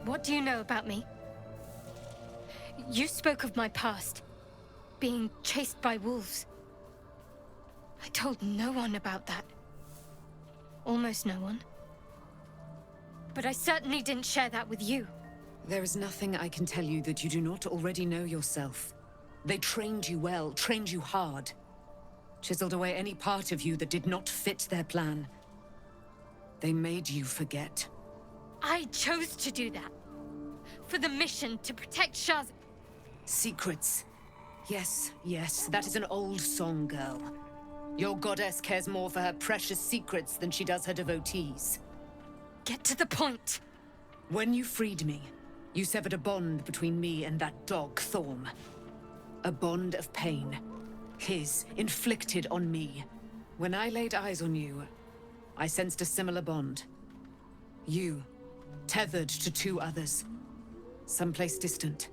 What do you know about me? You spoke of my past, being chased by wolves. I told no one about that. Almost no one. But I certainly didn't share that with you. There is nothing I can tell you that you do not already know yourself. They trained you well, trained you hard. Chiseled away any part of you that did not fit their plan. They made you forget. I chose to do that. For the mission to protect Shaz. Secrets. Yes, yes, that is an old song, girl. Your goddess cares more for her precious secrets than she does her devotees. Get to the point. When you freed me, you severed a bond between me and that dog, Thorm. A bond of pain. His, inflicted on me. When I laid eyes on you, I sensed a similar bond. You, tethered to two others. Someplace distant.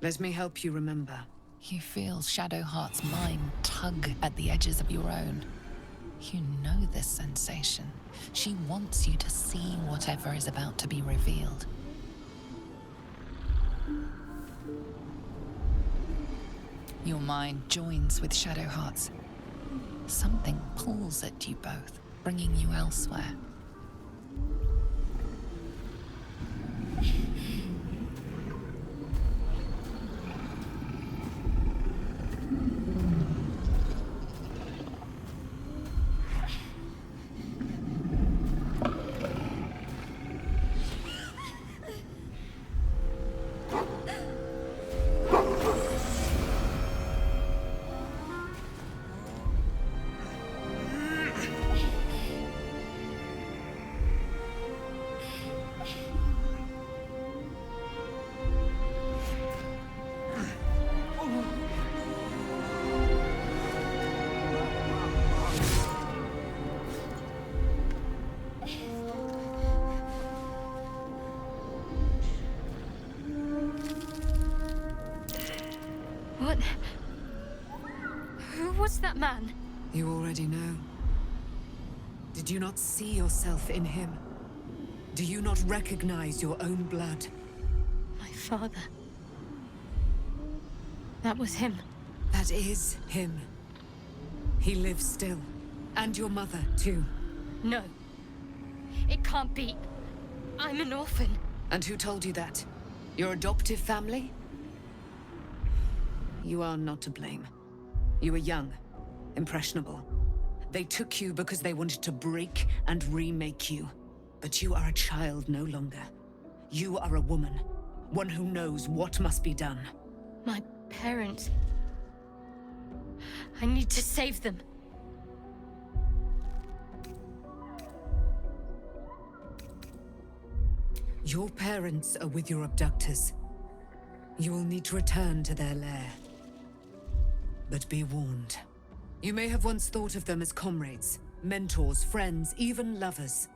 Let me help you remember. You feel Shadowheart's mind tug at the edges of your own. You know this sensation. She wants you to see whatever is about to be revealed. Your mind joins with Shadowheart's. Something pulls at you both, bringing you elsewhere. What? Who was that man? You already know. Did you not see yourself in him? Do you not recognize your own blood? My father. That was him. That is him. He lives still. And your mother, too. No. It can't be. I'm an orphan. And who told you that? Your adoptive family? You are not to blame. You were young, impressionable. They took you because they wanted to break and remake you. But you are a child no longer. You are a woman, one who knows what must be done. My parents. I need to save them. Your parents are with your abductors. You will need to return to their lair. But be warned. You may have once thought of them as comrades, mentors, friends, even lovers.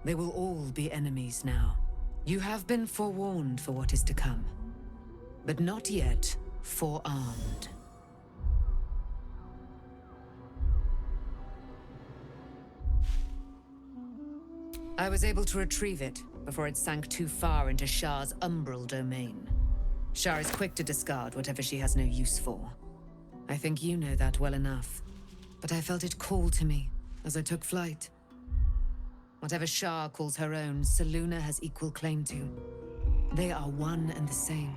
They will all be enemies now. You have been forewarned for what is to come, but not yet forearmed. I was able to retrieve it before it sank too far into Shar's umbral domain. Shar is quick to discard whatever she has no use for. I think you know that well enough. But I felt it call to me as I took flight. Whatever Shar calls her own, Selûne has equal claim to. They are one and the same.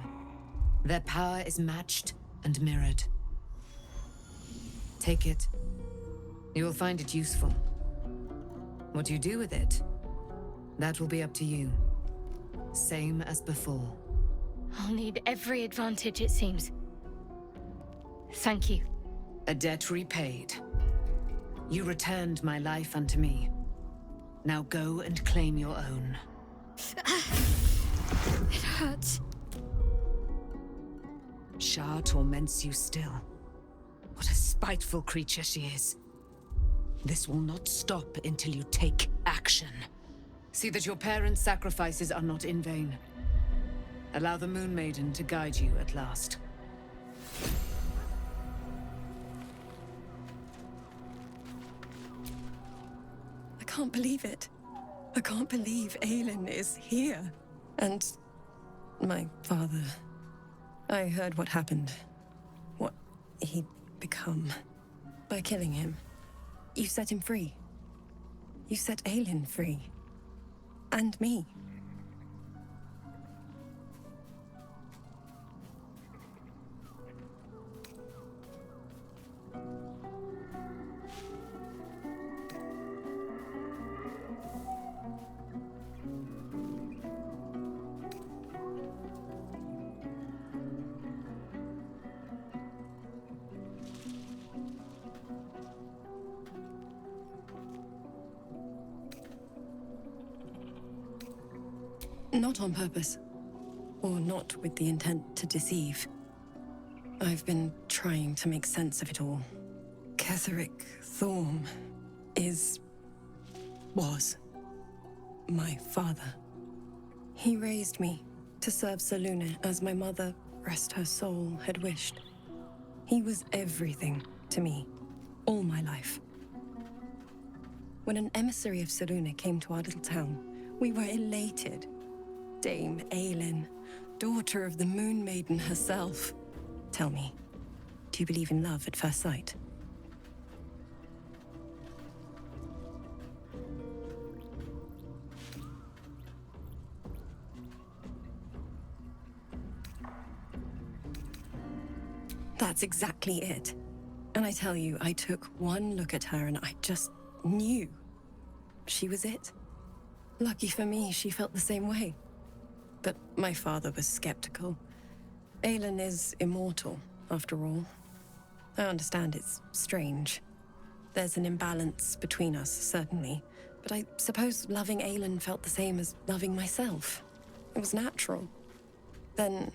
Their power is matched and mirrored. Take it. You will find it useful. What you do with it, that will be up to you. Same as before. I'll need every advantage, it seems. Thank you. A debt repaid. You returned my life unto me. Now go and claim your own. It hurts. Shar torments you still. What a spiteful creature she is. This will not stop until you take action. See that your parents' sacrifices are not in vain. Allow the Moon Maiden to guide you at last. I can't believe it. I can't believe Aelin is here. And my father. I heard what happened. What he'd become. By killing him. You set him free. You set Aelin free. And me. Not on purpose, or not with the intent to deceive. I've been trying to make sense of it all. Ketheric Thorm was my father. He raised me to serve Selûne as my mother, rest her soul, had wished. He was everything to me, all my life. When an emissary of Selûne came to our little town, we were elated. Dame Aelin, daughter of the Moon Maiden herself. Tell me, do you believe in love at first sight? That's exactly it. And I tell you, I took one look at her and I just knew she was it. Lucky for me, she felt the same way. But my father was skeptical. Aelin is immortal, after all. I understand it's strange. There's an imbalance between us, certainly. But I suppose loving Aelin felt the same as loving myself. It was natural. Then...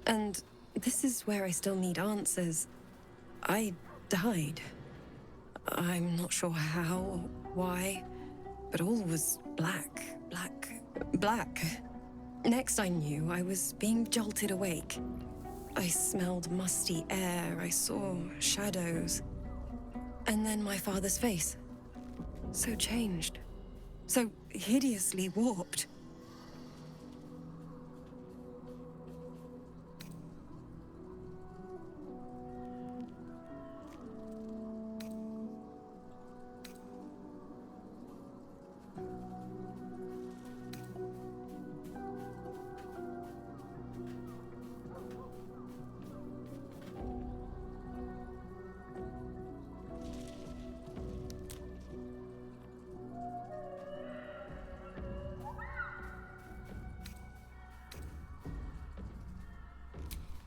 And this is where I still need answers. I died. I'm not sure how, why, but all was black. Next I knew, I was being jolted awake. I smelled musty air, I saw shadows. And then my father's face. So changed. So hideously warped.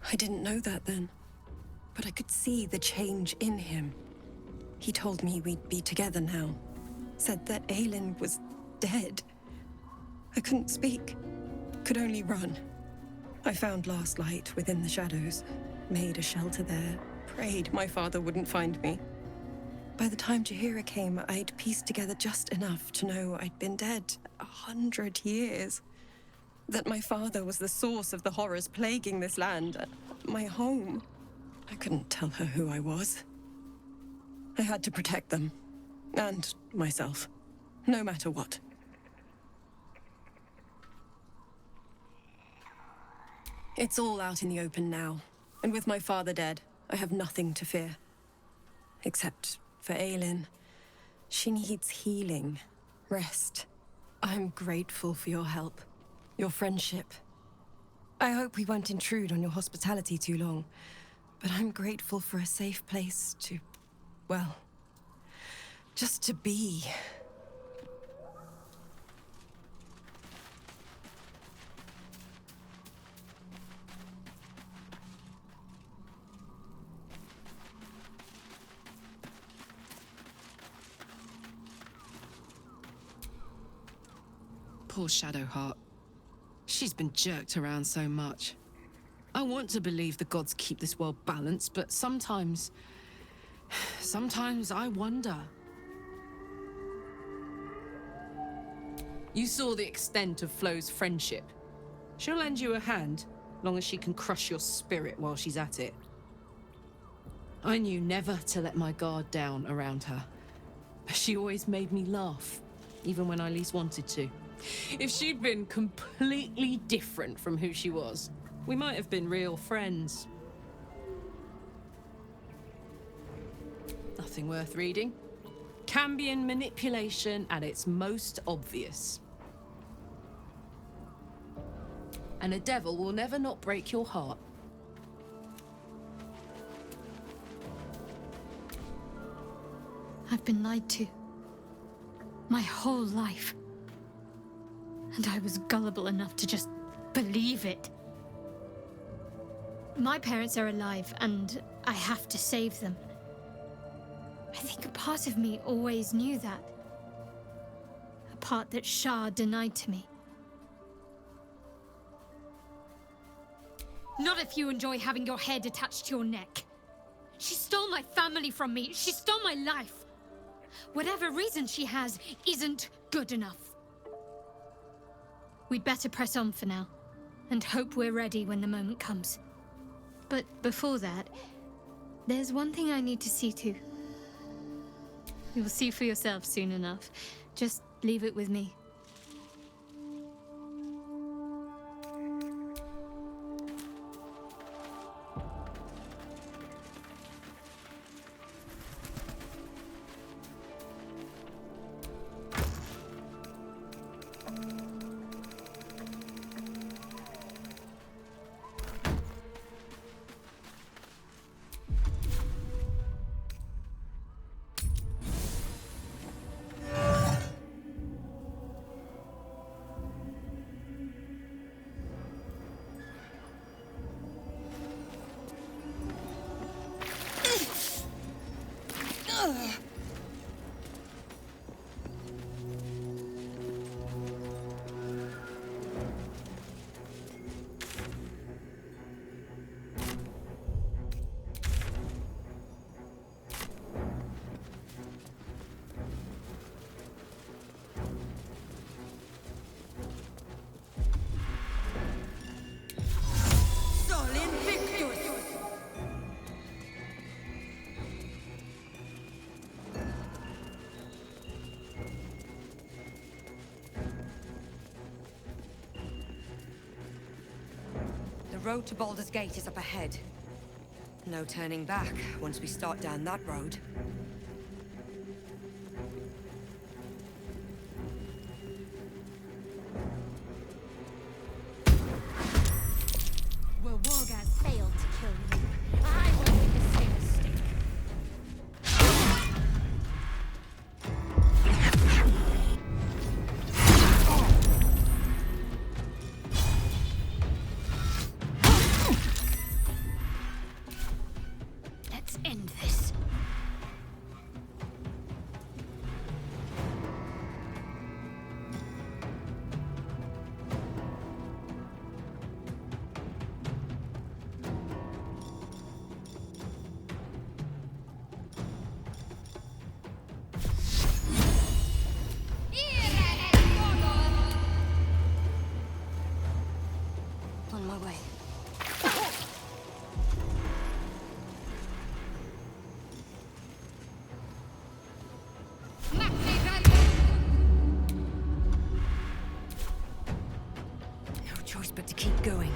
I didn't know that then, but I could see the change in him. He told me we'd be together now, said that Aelin was dead. I couldn't speak, could only run. I found last light within the shadows, made a shelter there, prayed my father wouldn't find me. By the time Jaheira came, I'd pieced together just enough to know I'd been dead 100 years. That my father was the source of the horrors plaguing this land, my home. I couldn't tell her who I was. I had to protect them, and myself, no matter what. It's all out in the open now, and with my father dead, I have nothing to fear. Except for Aelin. She needs healing, rest. I'm grateful for your help. Your friendship. I hope we won't intrude on your hospitality too long, but I'm grateful for a safe place to, well, just to be. Poor Shadowheart. She's been jerked around so much. I want to believe the gods keep this world balanced, but sometimes I wonder. You saw the extent of Flo's friendship. She'll lend you a hand, long as she can crush your spirit while she's at it. I knew never to let my guard down around her. She always made me laugh, even when I least wanted to. If she'd been completely different from who she was, we might have been real friends. Nothing worth reading. Cambion manipulation at its most obvious. And a devil will never not break your heart. I've been lied to. My whole life. And I was gullible enough to just believe it. My parents are alive, and I have to save them. I think a part of me always knew that. A part that Shah denied to me. Not if you enjoy having your head attached to your neck. She stole my family from me. She stole my life. Whatever reason she has isn't good enough. We'd better press on for now, and hope we're ready when the moment comes. But before that, there's one thing I need to see to. You'll see for yourself soon enough. Just leave it with me. The road to Baldur's Gate is up ahead. No turning back once we start down that road. Where Wargaz failed to kill you, I won't make the same mistake. Let's end this. On my way. No choice but to keep going.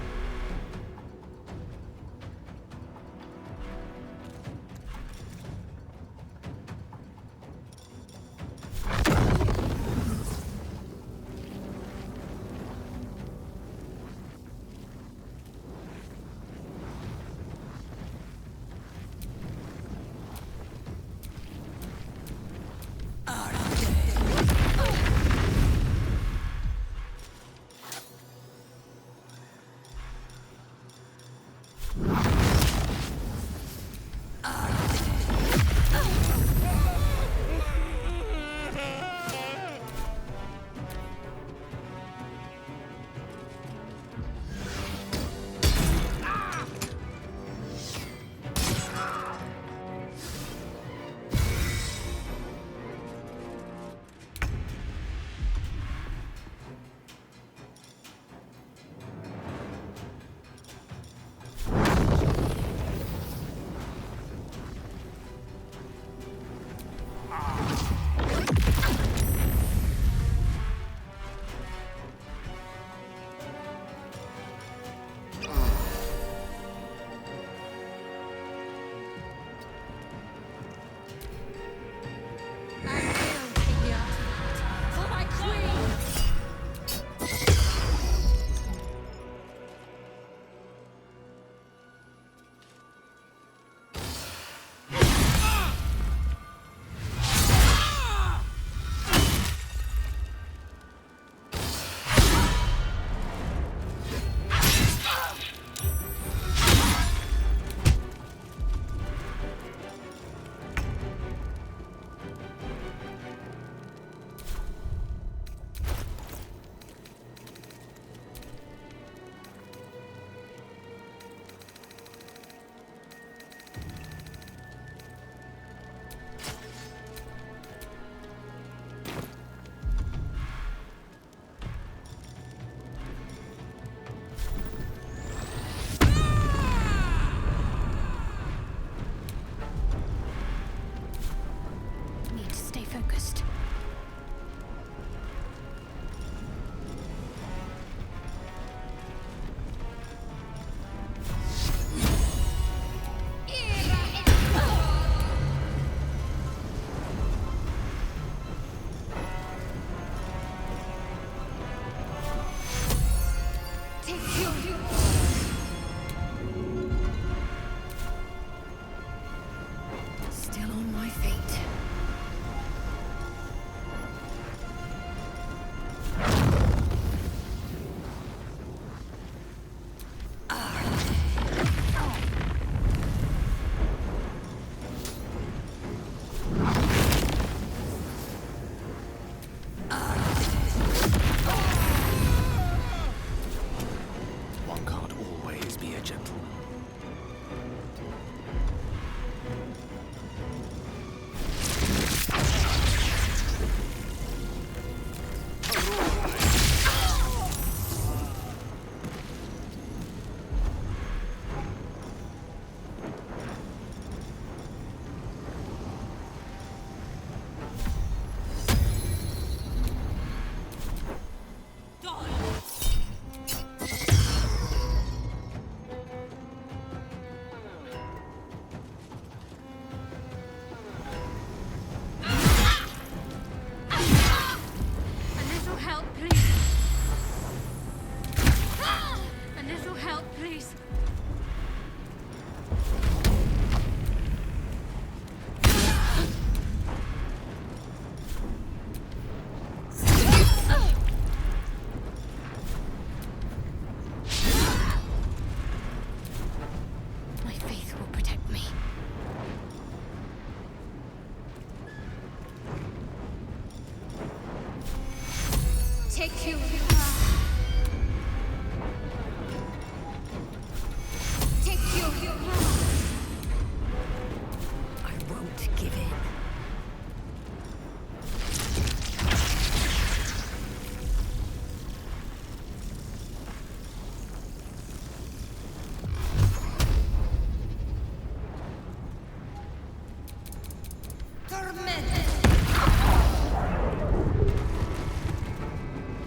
Take you. Take you. I won't give in.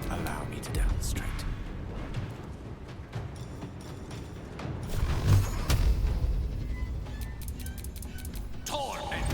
Allow me to demonstrate. Torment!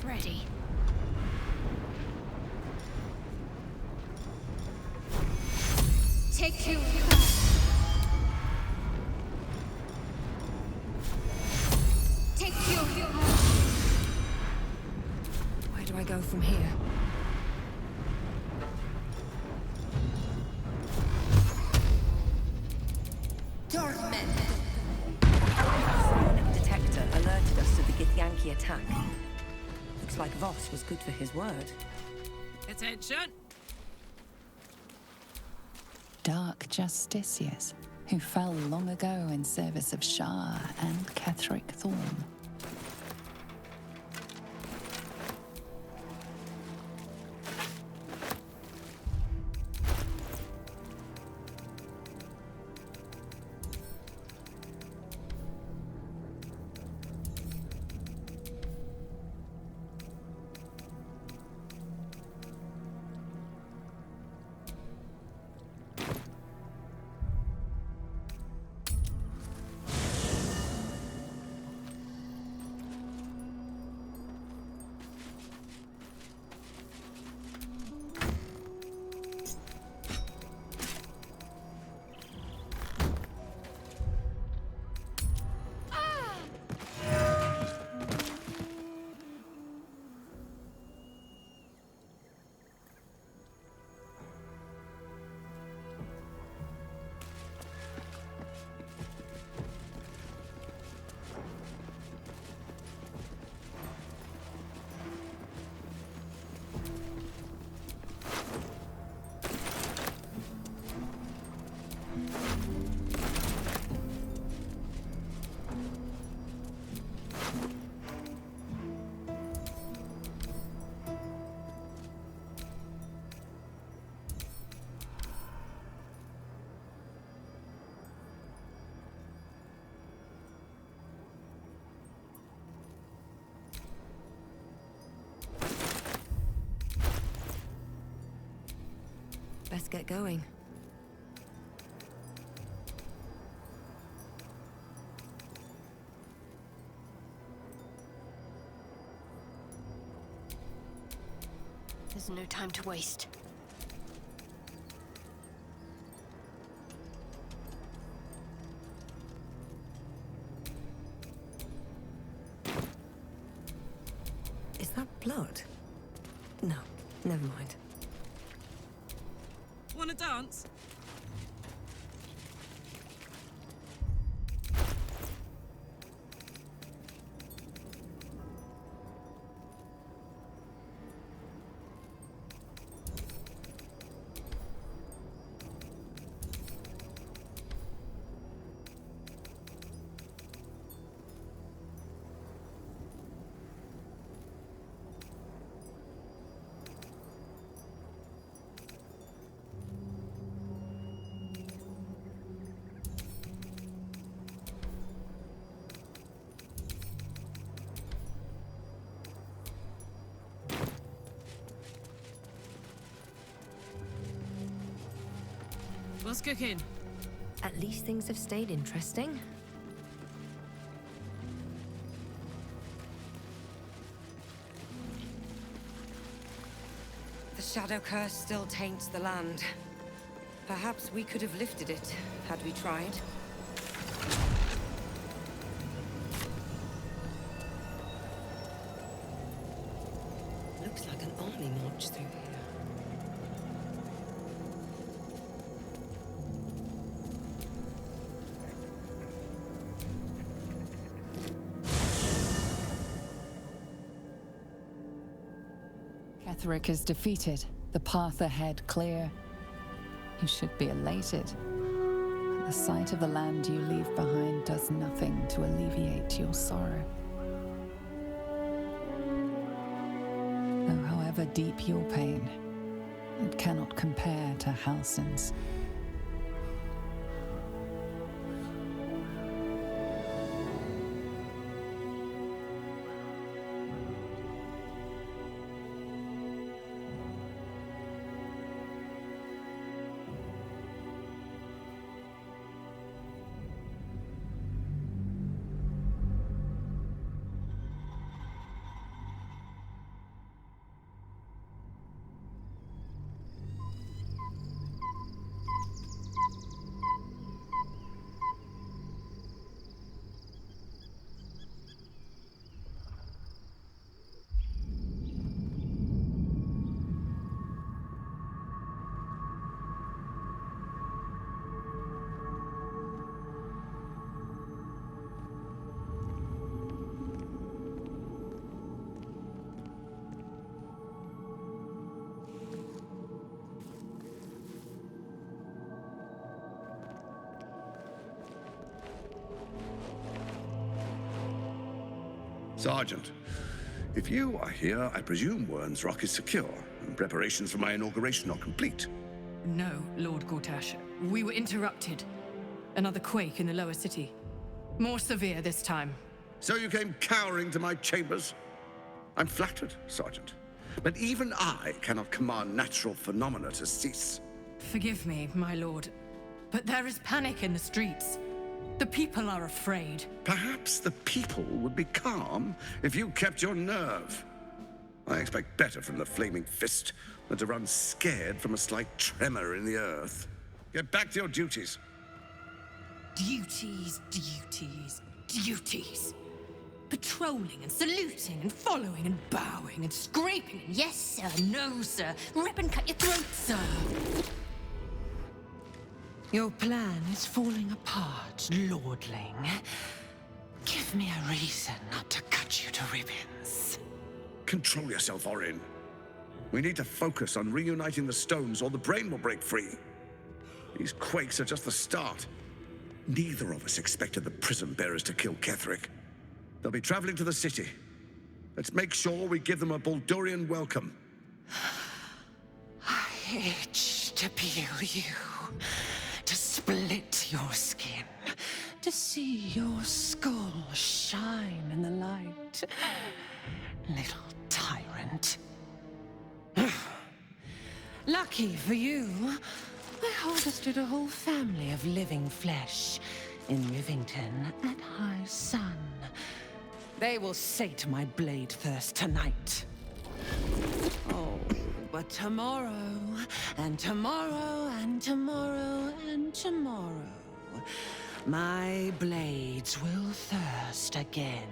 Ready. Take you. Take you. Where do I go from here? Psionic detector alerted us to the Githyanki attack. Looks like Voss was good for his word. Attention! Dark justiciars who fell long ago in service of Shah and Ketheric Thorn. Best get going. There's no time to waste. Is that blood? No, never mind. Wanna dance? What's cooking? At least things have stayed interesting. The shadow curse still taints the land. Perhaps we could have lifted it, had we tried. Looks like an army march through here. Ketheric is defeated, the path ahead clear. You should be elated. But the sight of the land you leave behind does nothing to alleviate your sorrow. Though however deep your pain, it cannot compare to Halsin's. Sergeant, if you are here, I presume Wern's Rock is secure, and preparations for my inauguration are complete. No, Lord Gortash. We were interrupted. Another quake in the lower city. More severe this time. So you came cowering to my chambers? I'm flattered, Sergeant. But even I cannot command natural phenomena to cease. Forgive me, my lord, but there is panic in the streets. The people are afraid. Perhaps the people would be calm if you kept your nerve. I expect better from the Flaming Fist than to run scared from a slight tremor in the earth. Get back to your duties. Duties, duties, duties. Patrolling and saluting and following and bowing and scraping and yes sir, no sir, rip and cut your throat, sir. Your plan is falling apart, lordling. Give me a reason not to cut you to ribbons. Control yourself, Orin. We need to focus on reuniting the stones or the brain will break free. These quakes are just the start. Neither of us expected the prison bearers to kill Ketheric. They'll be traveling to the city. Let's make sure we give them a Baldurian welcome. I itch to peel you, to split your skin, to see your skull shine in the light. Little tyrant. Lucky for you, I harvested a whole family of living flesh in Rivington at high sun. They will sate my blade thirst tonight. Oh, but tomorrow, and tomorrow, and tomorrow, and tomorrow, my blades will thirst again.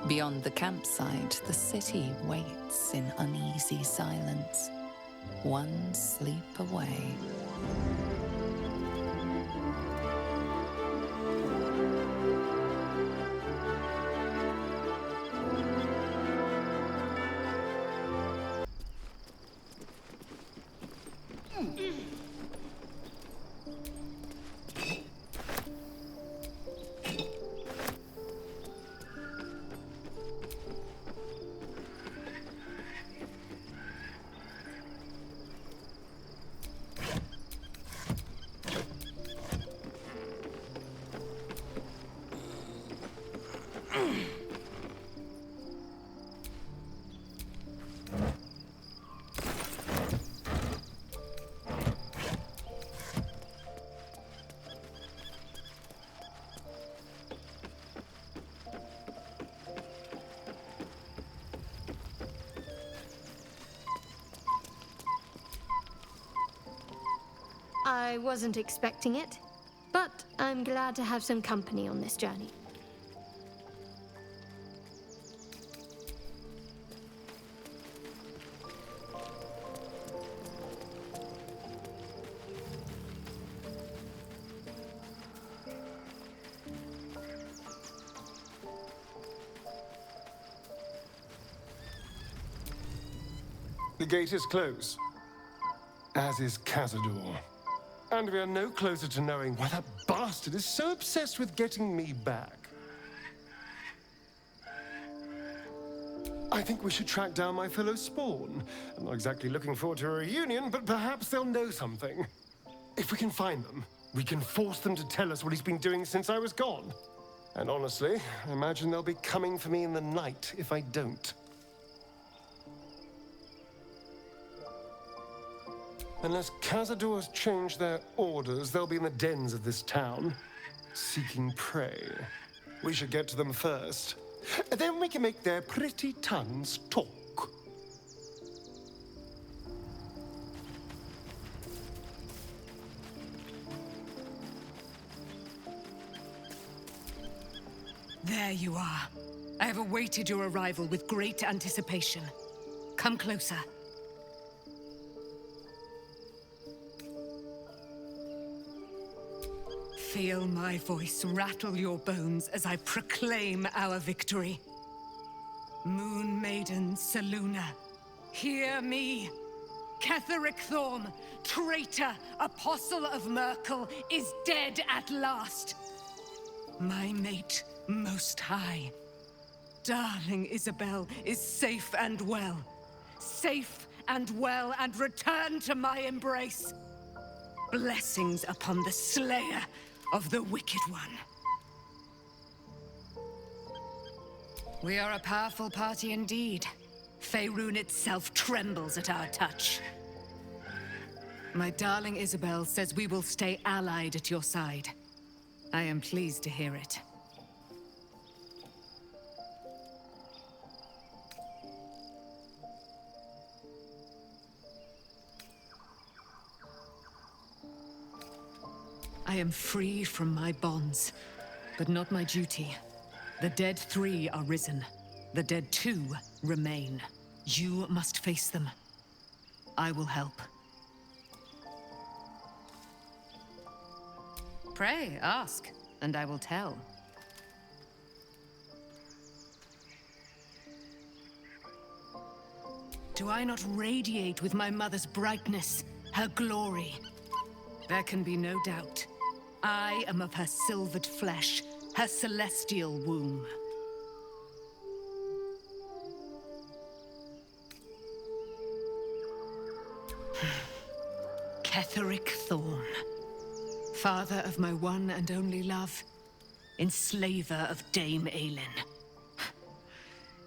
Beyond the campsite, the city waits in uneasy silence. one sleep away. I wasn't expecting it, but I'm glad to have some company on this journey. The gate is closed, as is Cazador. And we are no closer to knowing why that bastard is so obsessed with getting me back. I think we should track down my fellow spawn. I'm not exactly looking forward to a reunion, but perhaps they'll know something. If we can find them, we can force them to tell us what he's been doing since I was gone. And honestly, I imagine they'll be coming for me in the night if I don't. Unless Cazadors change their orders, they'll be in the dens of this town, seeking prey. We should get to them first. Then we can make their pretty tongues talk. There you are. I have awaited your arrival with great anticipation. Come closer. Feel my voice rattle your bones as I proclaim our victory. Moon Maiden Selûne, hear me. Ketheric Thorm, traitor, apostle of Merkel, is dead at last. My mate, Most High. Darling Isabel is safe and well. Safe and well, and returned to my embrace. Blessings upon the slayer of the Wicked One. We are a powerful party indeed. Faerun itself trembles at our touch. My darling Isabel says we will stay allied at your side. I am pleased to hear it. I am free from my bonds, but not my duty. The dead 3 are risen. The dead 2 remain. You must face them. I will help. Pray, ask, and I will tell. Do I not radiate with my mother's brightness, her glory? There can be no doubt. I am of her silvered flesh, her celestial womb. Ketheric Thorm, father of my one and only love, enslaver of Dame Aelin.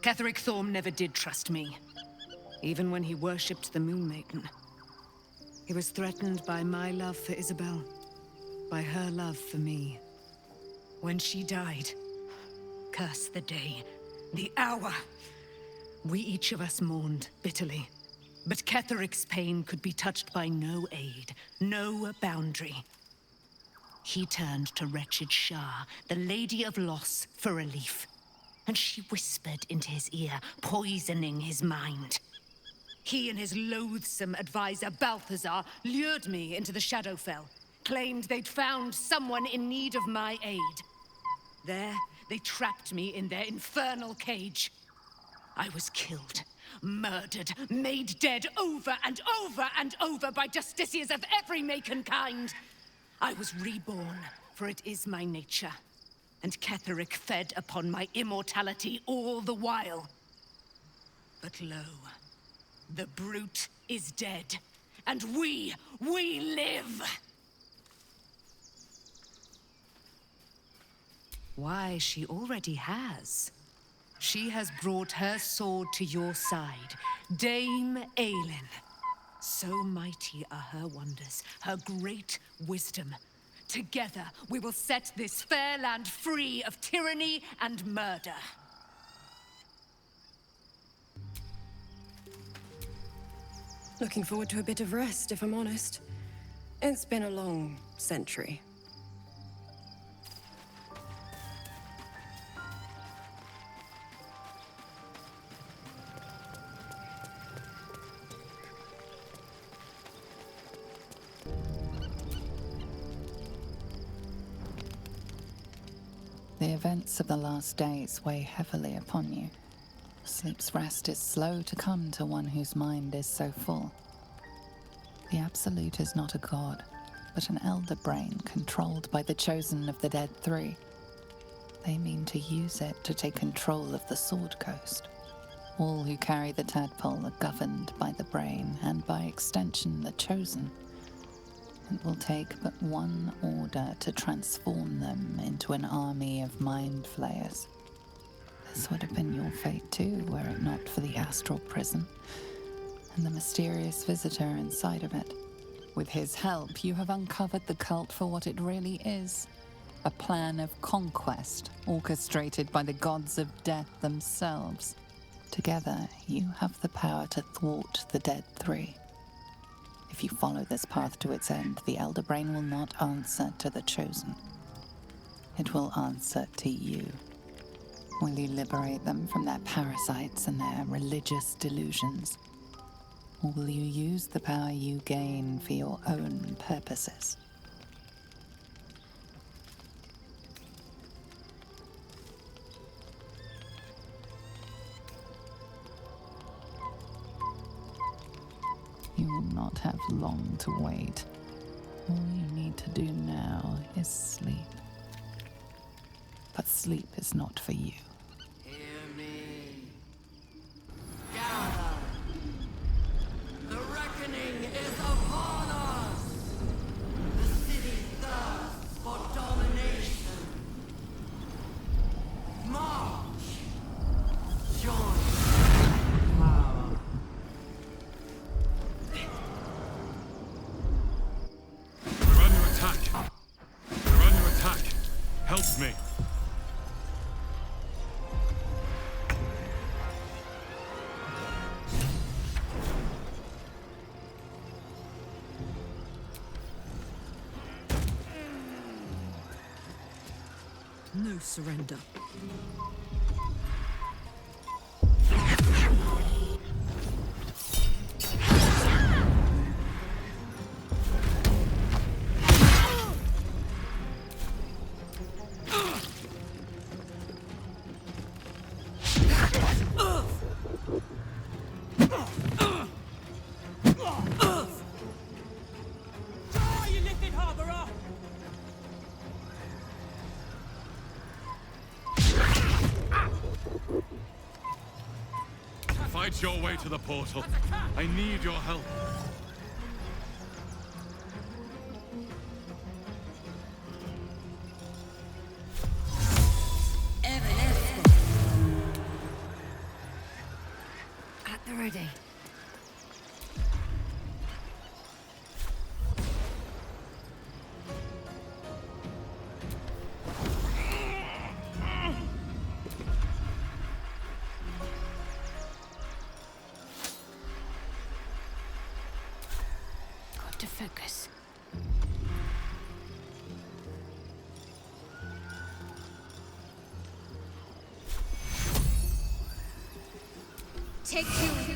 Ketheric Thorm never did trust me, even when he worshipped the Moon Maiden. He was threatened by my love for Isabel, by her love for me. When she died, curse the day, the hour, we each of us mourned bitterly. But Ketheric's pain could be touched by no aid, no boundary. He turned to wretched Shah, the Lady of Loss, for relief. And she whispered into his ear, poisoning his mind. He and his loathsome advisor, Balthazar, lured me into the Shadowfell, claimed they'd found someone in need of my aid. There, they trapped me in their infernal cage. I was killed, murdered, made dead over and over and over by justiciars of every make and kind. I was reborn, for it is my nature. And Ketheric fed upon my immortality all the while. But lo, the brute is dead, and we live! Why, she already has. She has brought her sword to your side, Dame Aelin. So mighty are her wonders, her great wisdom. Together, we will set this fair land free of tyranny and murder. Looking forward to a bit of rest, if I'm honest. It's been a long century. The events of the last days weigh heavily upon you. Sleep's rest is slow to come to one whose mind is so full. The Absolute is not a god, but an elder brain controlled by the chosen of the Dead Three. They mean to use it to take control of the Sword Coast. All who carry the tadpole are governed by the brain, and by extension the chosen. It will take but one order to transform them into an army of mind flayers. This would have been your fate too, were it not for the astral prison and the mysterious visitor inside of it. With his help, you have uncovered the cult for what it really is. A plan of conquest orchestrated by the gods of death themselves. Together, you have the power to thwart the Dead Three. If you follow this path to its end, the Elder Brain will not answer to the Chosen. It will answer to you. Will you liberate them from their parasites and their religious delusions? Or will you use the power you gain for your own purposes? You will not have long to wait. All you need to do now is sleep. But sleep is not for you. Hear me. Gather. The reckoning is upon us. The city thirsts for domination. March. Join. Power. We're under attack. We're under attack. Help me. No surrender. Fight your way to the portal. I need your help. At the ready. To focus. Take two.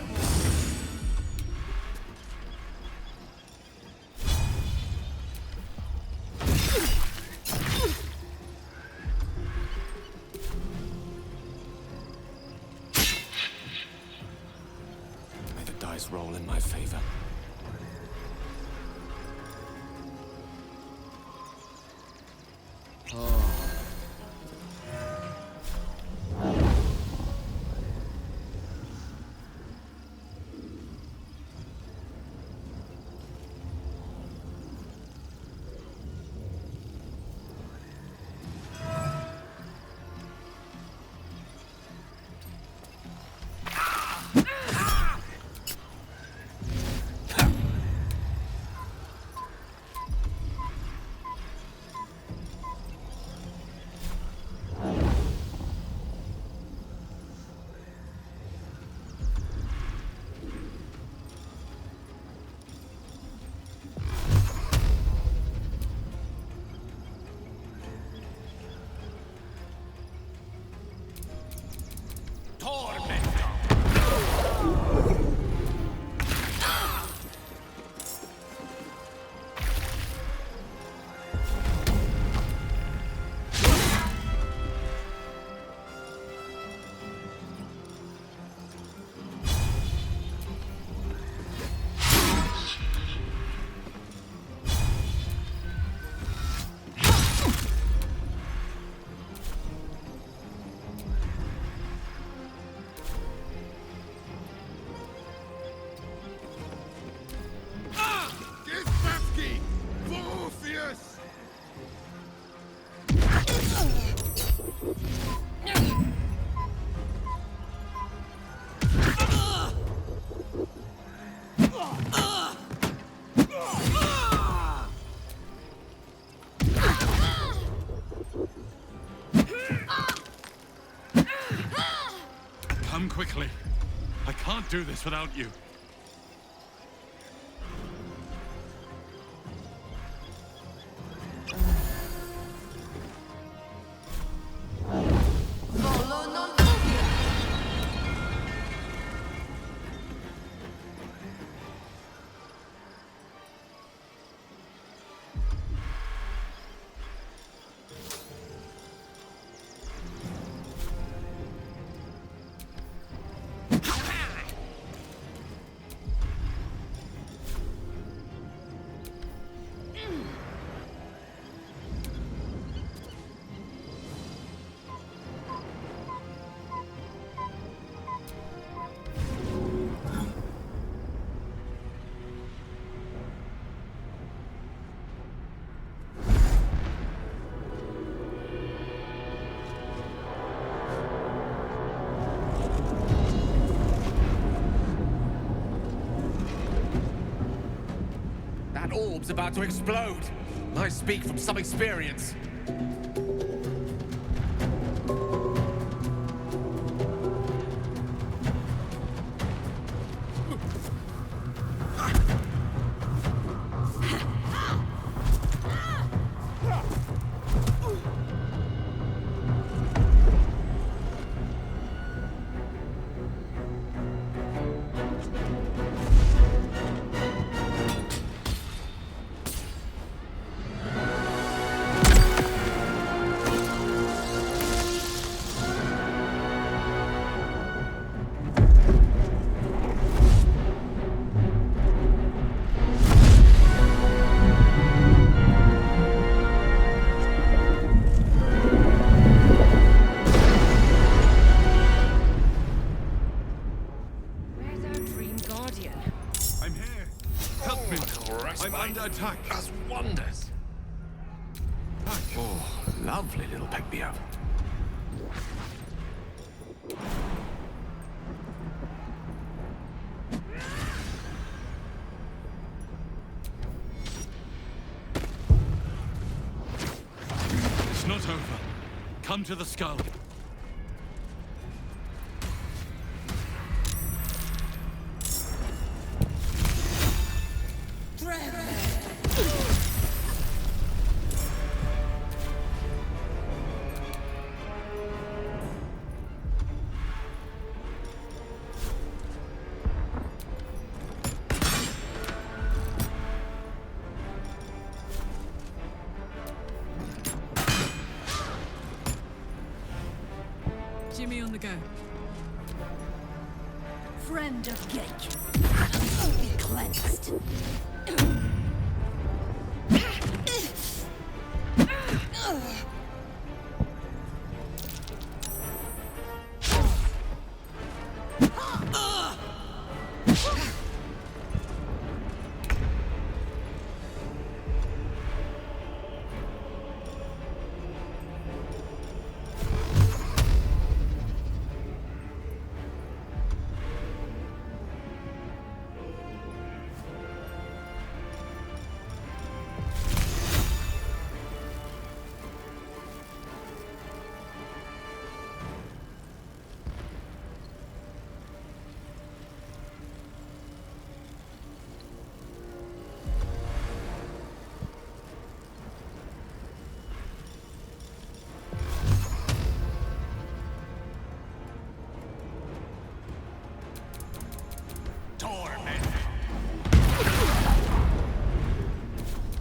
Come quickly. I can't do this without you. That orb's about to explode. I speak from some experience. Attack. Does wonders. Oh, lovely little pick me up. It's not over. Come to the skull. Jimmy on the go. Friend of Gate, be cleansed.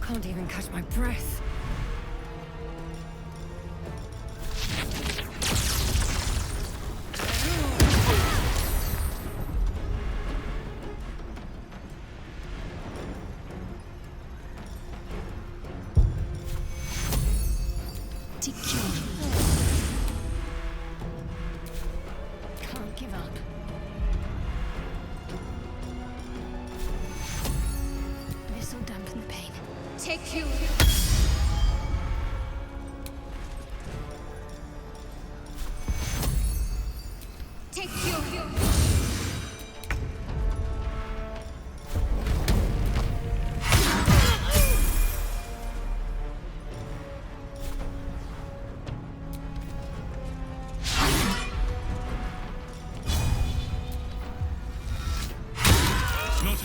Can't even catch my breath. Can't give up. This'll dampen the pain. Take you.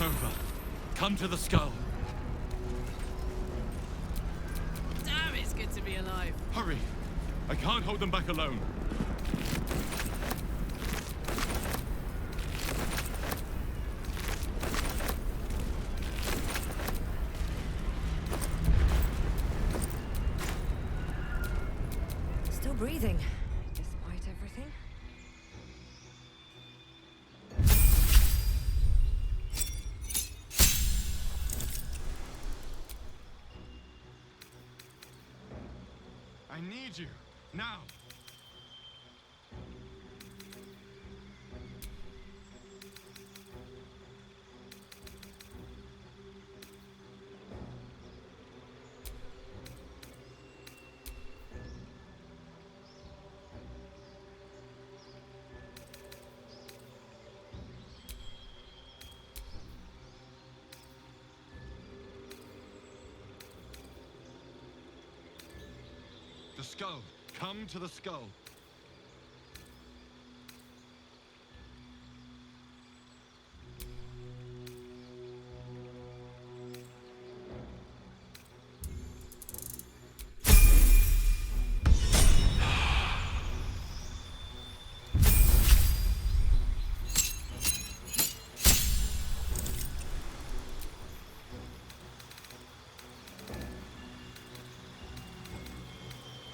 over. Come to the skull. Damn, it's good to be alive. Hurry. I can't hold them back alone. Still breathing, despite everything. I need you. Now. The skull. Come to the skull.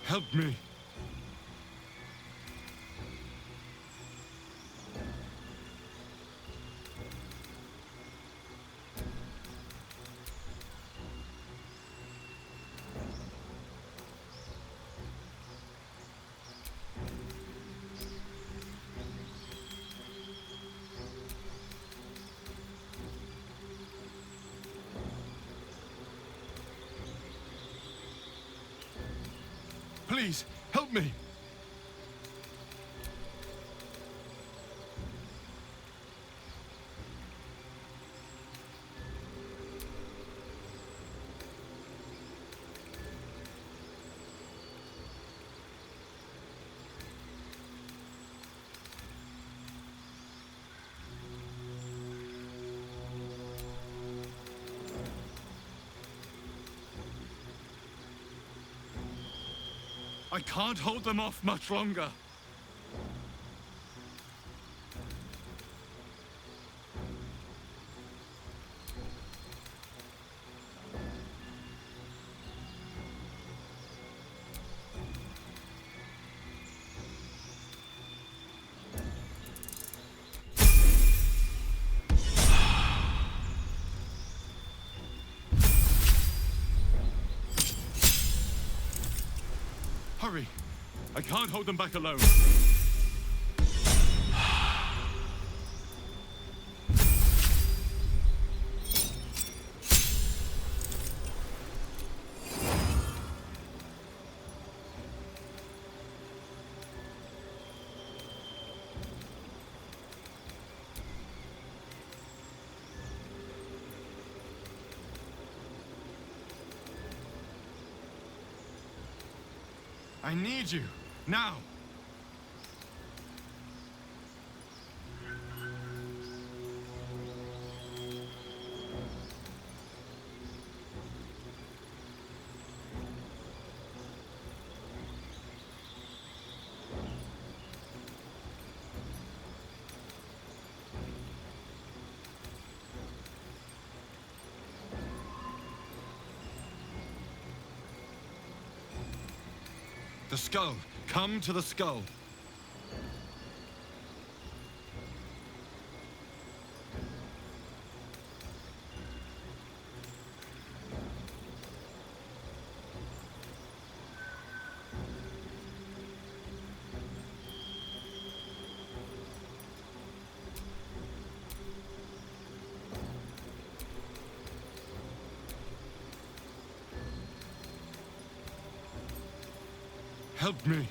Help me. Please, help me! I can't hold them off much longer. Hurry! I can't hold them back alone. I need you, now! The skull. Come to the skull. Help me.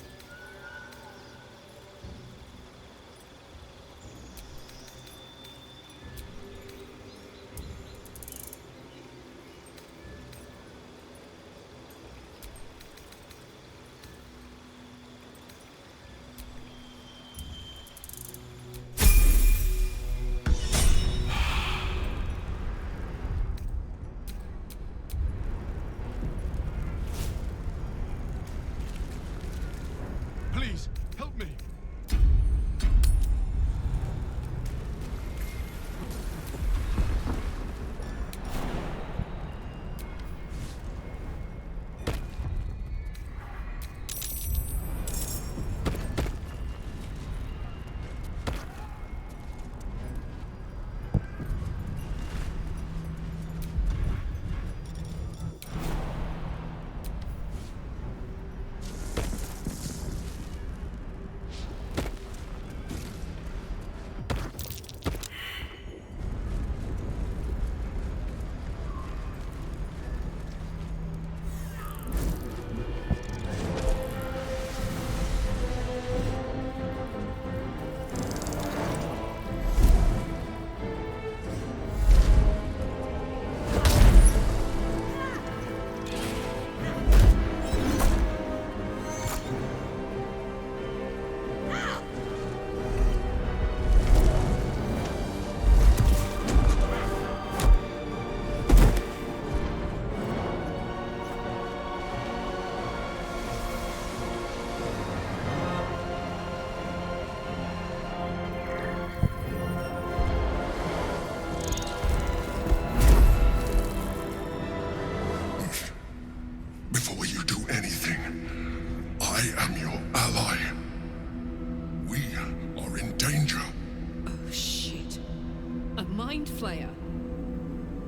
Flayer.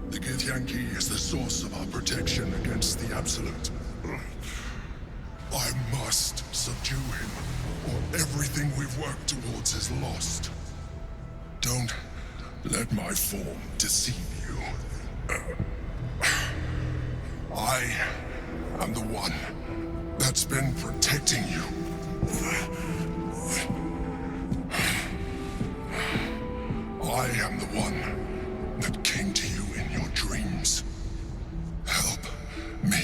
The Githyanki is the source of our protection against the Absolute. I must subdue him, or everything we've worked towards is lost. Don't let my form deceive you. I am the one that's been protecting you. I am the one that came to you in your dreams. Help me.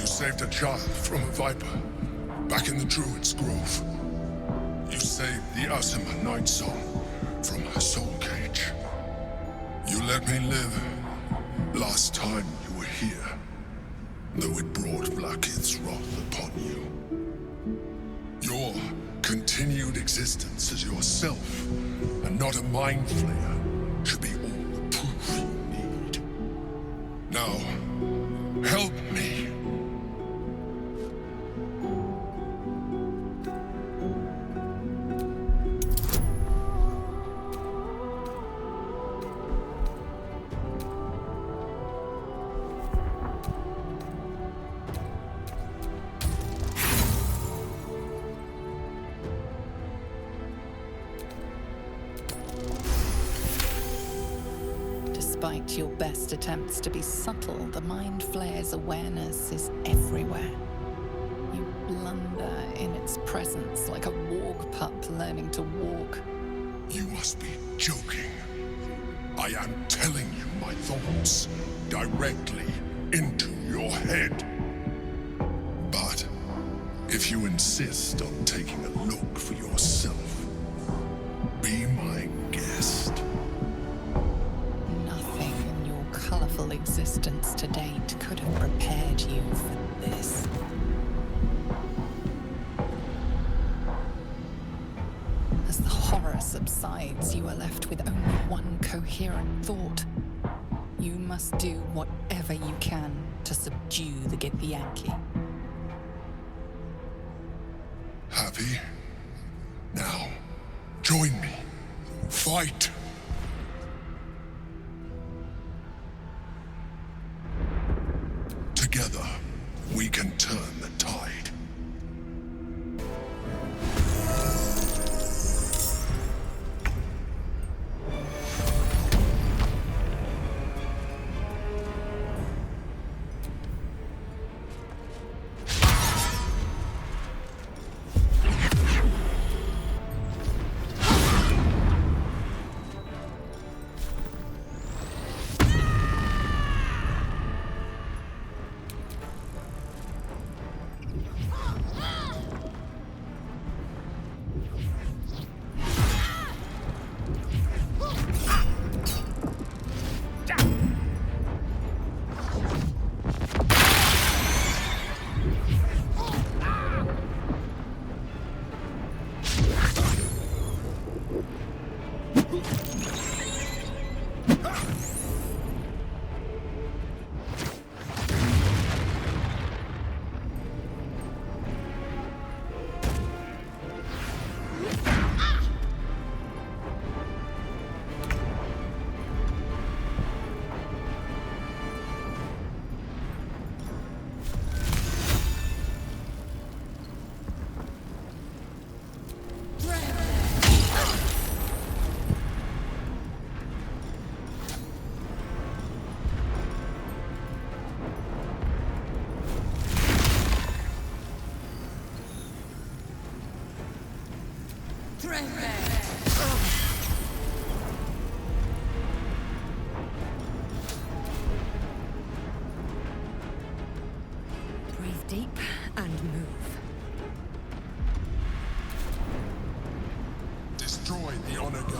Saved a child from a viper, back in the Druid's Grove. You saved the Asima Night Song from her soul cage. You let me live last time you were here, though it brought Blackith's wrath upon you. Your continued existence as yourself, and not a mind flayer, should be all the proof you need. Now, help me. Despite your best attempts to be subtle, the Mind Flayer's awareness is everywhere. You blunder in its presence like a warg pup learning to walk. You must be joking. I am telling you my thoughts directly into your head. But if you insist on taking a look for yourself, be my guest. Colourful existence to date could have prepared you for this. As the horror subsides, you are left with only one coherent thought. You must do whatever you can to subdue the Githyanki. Happy? Now, join me. Fight! Together, we can turn the tide. Breathe deep and move. Destroy the honor guard.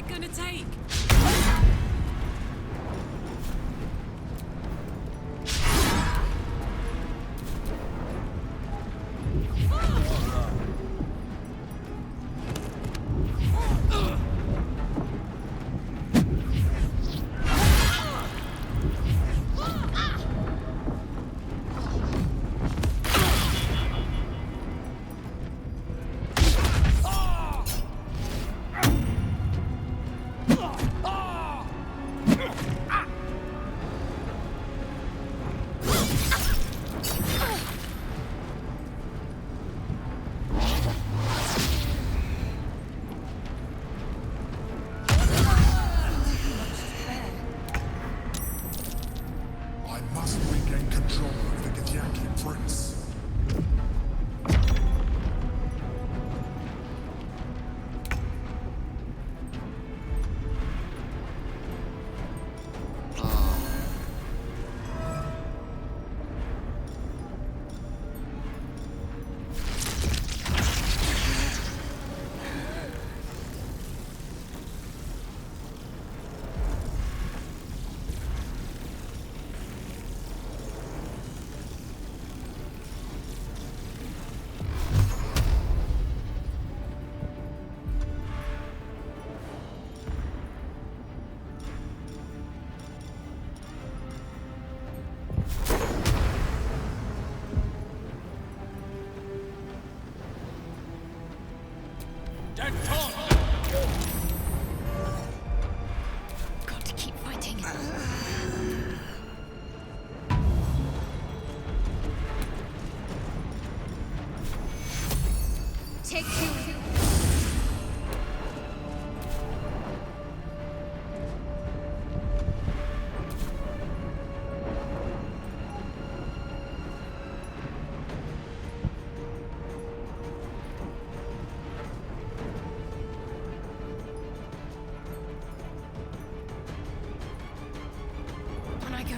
gonna take? Got to keep fighting. Take two. On I go.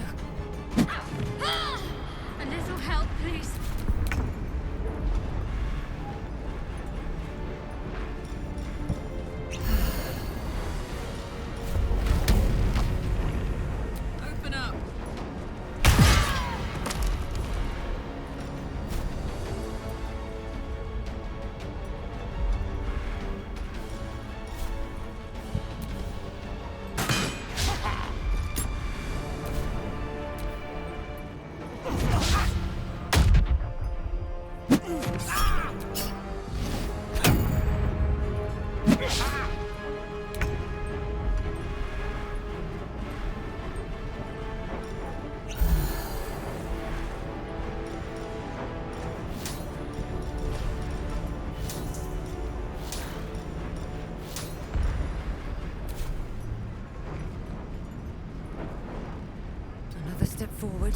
A little help, please. Open up. Another step forward.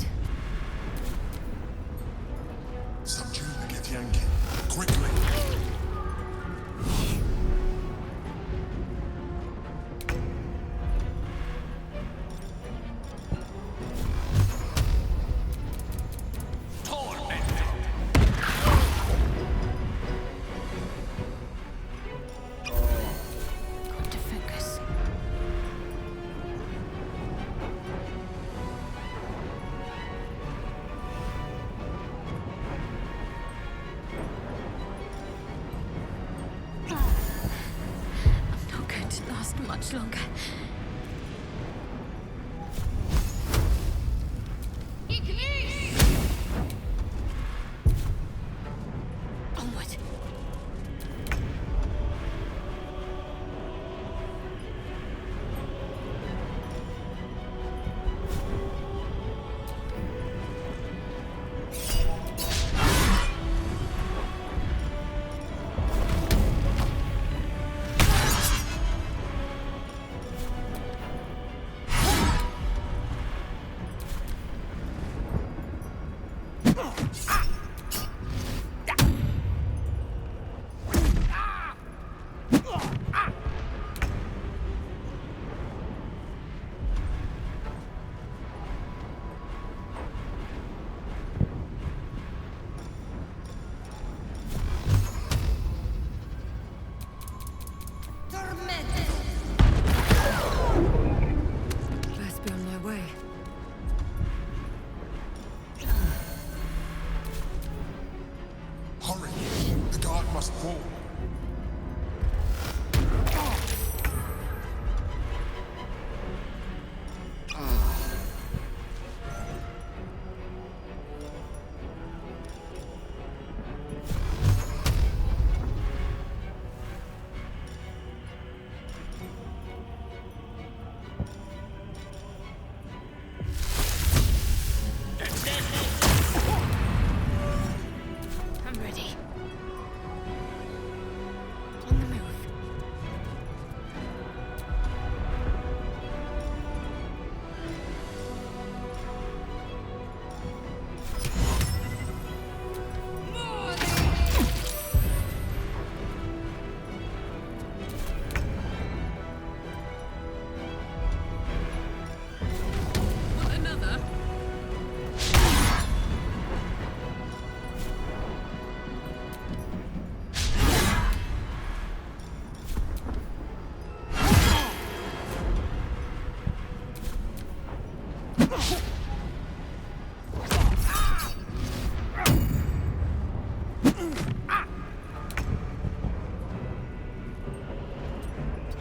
Subdue the Githyanki. Quickly! Got to focus. I'm not going to last much longer. Onward.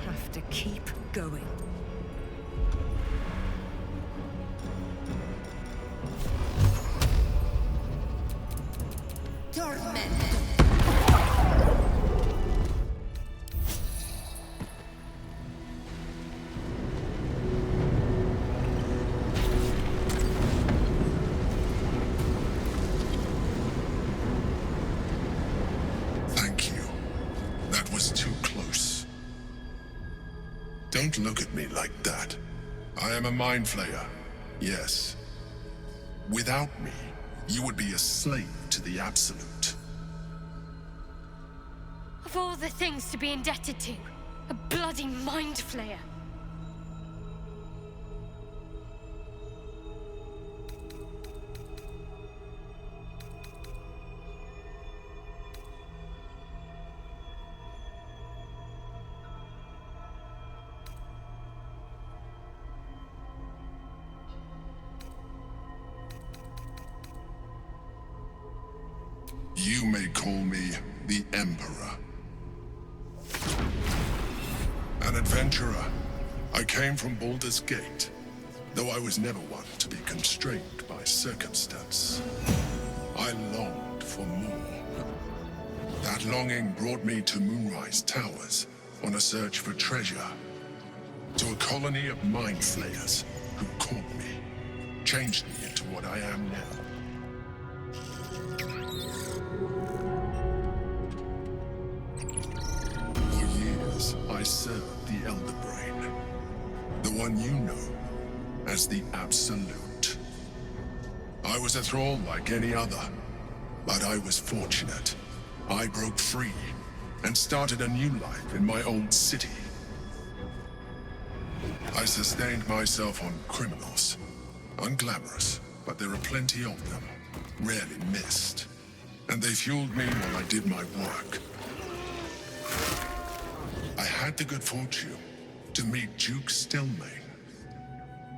Have to keep going. Thank you. That was too close. Don't look at me like that. I am a mind flayer, yes. Without me, you would be a slave to the Absolute. Of all the things to be indebted to, a bloody mind flayer. You may call me the Emperor. An adventurer. I came from Baldur'S Gate, though I was never one to be constrained by circumstance. I longed for more. That longing brought me to Moonrise Towers on a search for treasure. To a colony of mind flayers who caught me, changed me into what I am now. For years, I served the Elder Brain, the one you know as the Absolute. I was a thrall like any other, but I was fortunate. I broke free and started a new life in my old city. I sustained myself on criminals. Unglamorous, but there are plenty of them, rarely missed. And they fueled me while I did my work. I had the good fortune to meet Duke Stelmane.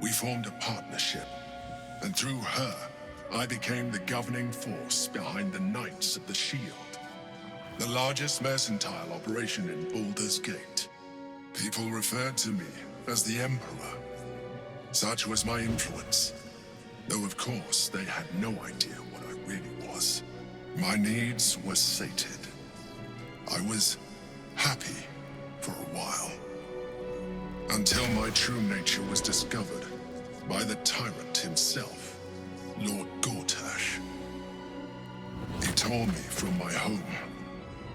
We formed a partnership, and through her, I became the governing force behind the Knights of the Shield, the largest mercantile operation in Baldur'S Gate. People referred to me as the Emperor. Such was my influence, though of course they had no idea what I really was. My needs were sated. I was happy for a while, until my true nature was discovered by the tyrant himself, Lord Gortash. He tore me from my home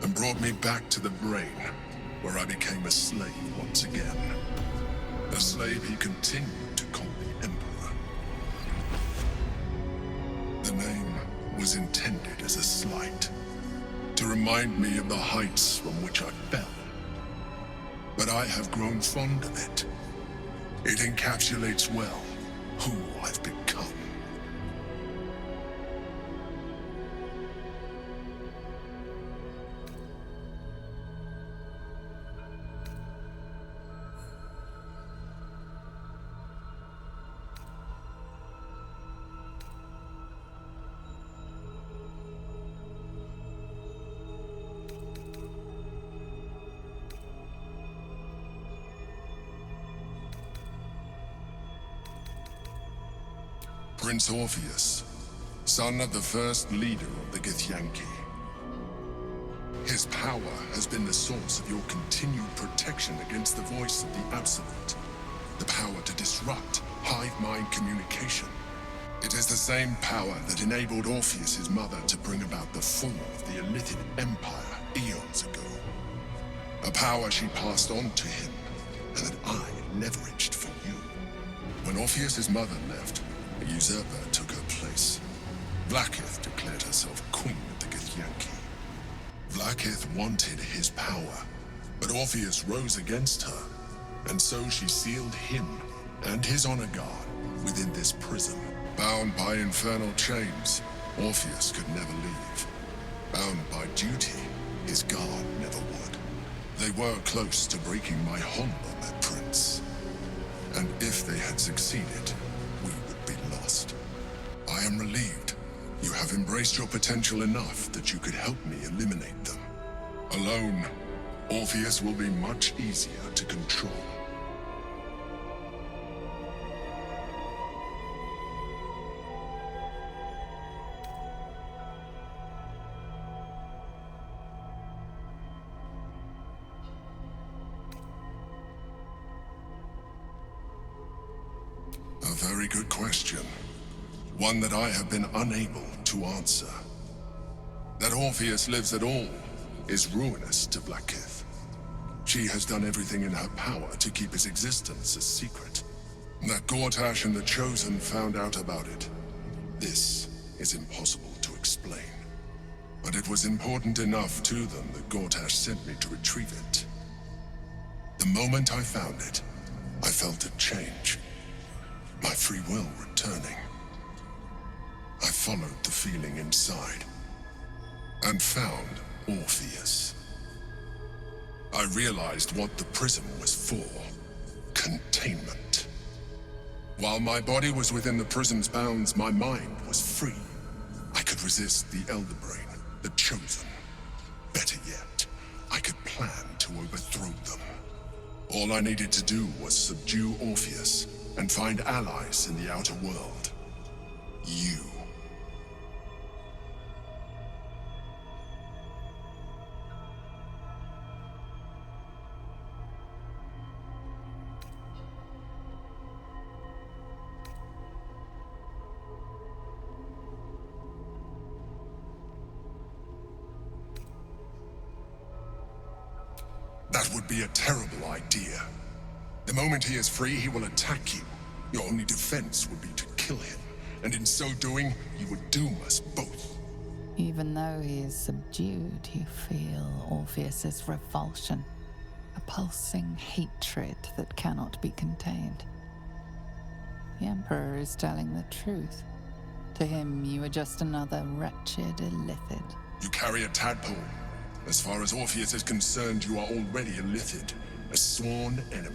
and brought me back to the Brain, where I became a slave once again. A slave he continued to call the Emperor. The name was intended as a slight, to remind me of the heights from which I fell. But I have grown fond of it. It encapsulates well who I've become. Prince Orpheus, son of the first leader of the Githyanki. His power has been the source of your continued protection against the voice of the Absolute. The power to disrupt hive mind communication. It is the same power that enabled Orpheus's mother to bring about the fall of the Illithid Empire eons ago. A power she passed on to him, and that I leveraged for you. When Orpheus's mother left, a usurper took her place. Vlaakith declared herself queen of the Githyanki. Vlaakith wanted his power, but Orpheus rose against her, and so she sealed him and his honor guard within this prison. Bound by infernal chains, Orpheus could never leave. Bound by duty, his guard never would. They were close to breaking my hold on that prince. And if they had succeeded, we would have embraced your potential enough that you could help me eliminate them. Alone, Orpheus will be much easier to control. A very good question. One that I have been unable to answer. That Orpheus lives at all is ruinous to Blackith. She has done everything in her power to keep his existence a secret. That Gortash and the Chosen found out about it. This is impossible to explain. But it was important enough to them that Gortash sent me to retrieve it. The moment I found it, I felt it change. My free will returning. I followed the feeling inside and found Orpheus. I realized what the prism was for. Containment. While my body was within the prism's bounds, my mind was free. I could resist the Elder Brain, the Chosen. Better yet, I could plan to overthrow them. All I needed to do was subdue Orpheus and find allies in the outer world. You. That would be a terrible idea. The moment he is free, he will attack you. Your only defense would be to kill him, and in so doing, you would doom us both. Even though he is subdued, you feel Orpheus's revulsion, a pulsing hatred that cannot be contained. The Emperor is telling the truth. To him, you are just another wretched illithid. You carry a tadpole. As far as Orpheus is concerned, you are already a illithid, a sworn enemy,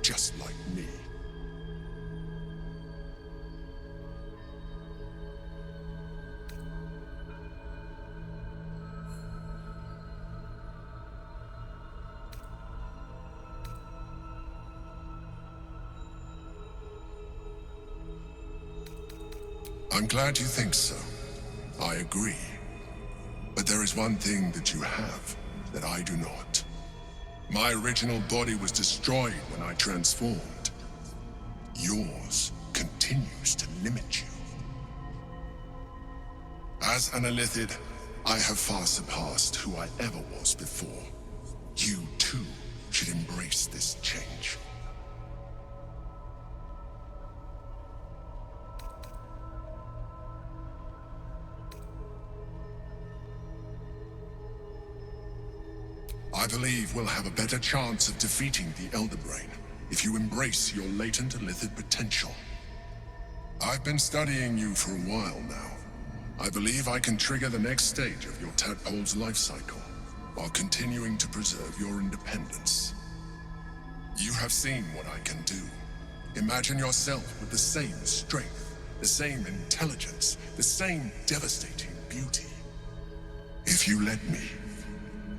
just like me. I'm glad you think so. I agree. But there is one thing that you have that I do not. My original body was destroyed when I transformed. Yours continues to limit you. As an illithid, I have far surpassed who I ever was before. You, too, should embrace this change. I believe we'll have a better chance of defeating the Elder Brain if you embrace your latent illithid potential. I've been studying you for a while now. I believe I can trigger the next stage of your tadpole's life cycle while continuing to preserve your independence. You have seen what I can do. Imagine yourself with the same strength, the same intelligence, the same devastating beauty. If you let me,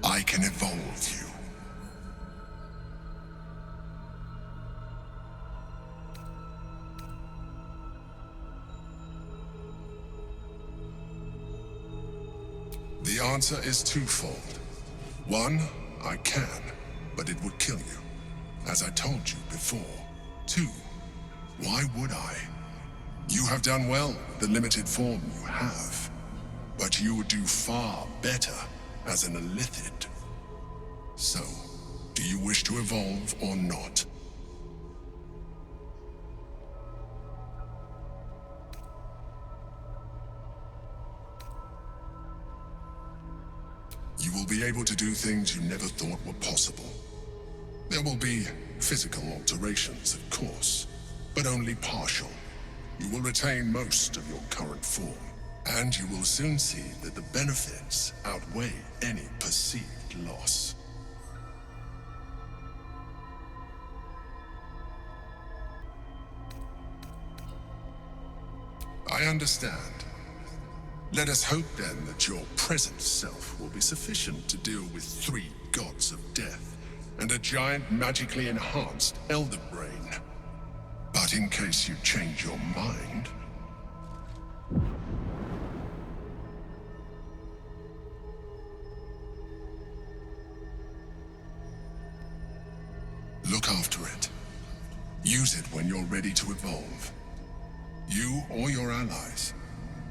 I can evolve you. The answer is twofold. One, I can, but it would kill you, as I told you before. Two, why would I? You have done well with the limited form you have, but you would do far better as an illithid. So, do you wish to evolve or not? You will be able to do things you never thought were possible. There will be physical alterations, of course, but only partial. You will retain most of your current form, and you will soon see that the benefits outweigh any perceived loss. I understand. Let us hope then that your present self will be sufficient to deal with 3 gods of death and a giant magically enhanced elder brain. But in case you change your mind... look after it. Use it when you're ready to evolve. You or your allies.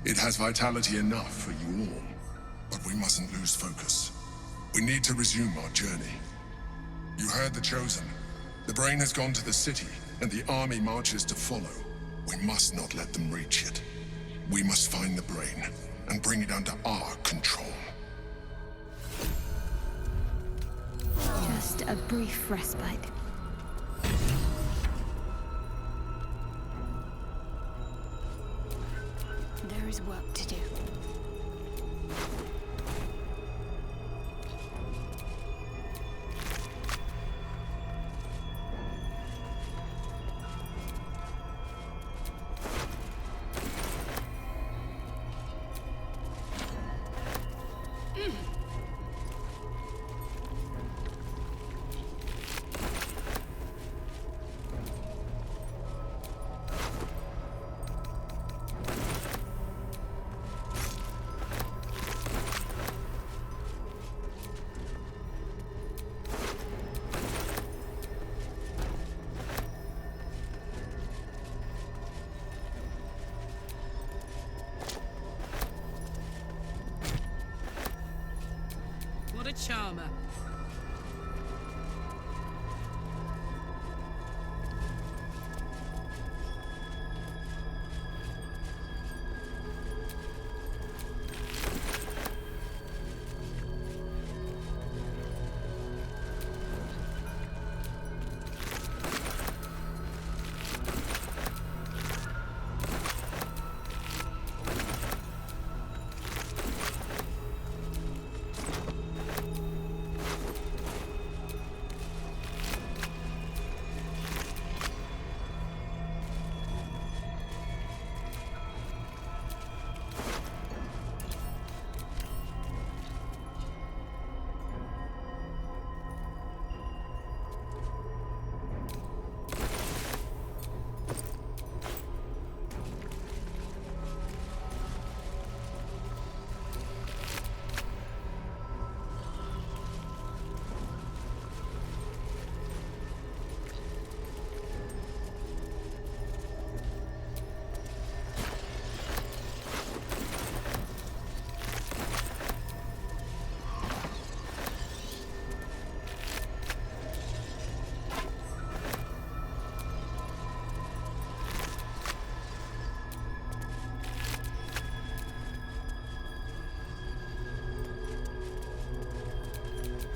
It has vitality enough for you all. But we mustn't lose focus. We need to resume our journey. You heard the Chosen. The brain has gone to the city, and the army marches to follow. We must not let them reach it. We must find the brain, and bring it under our control. Just a brief respite. There is work to do. What a charmer.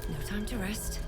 No time to rest.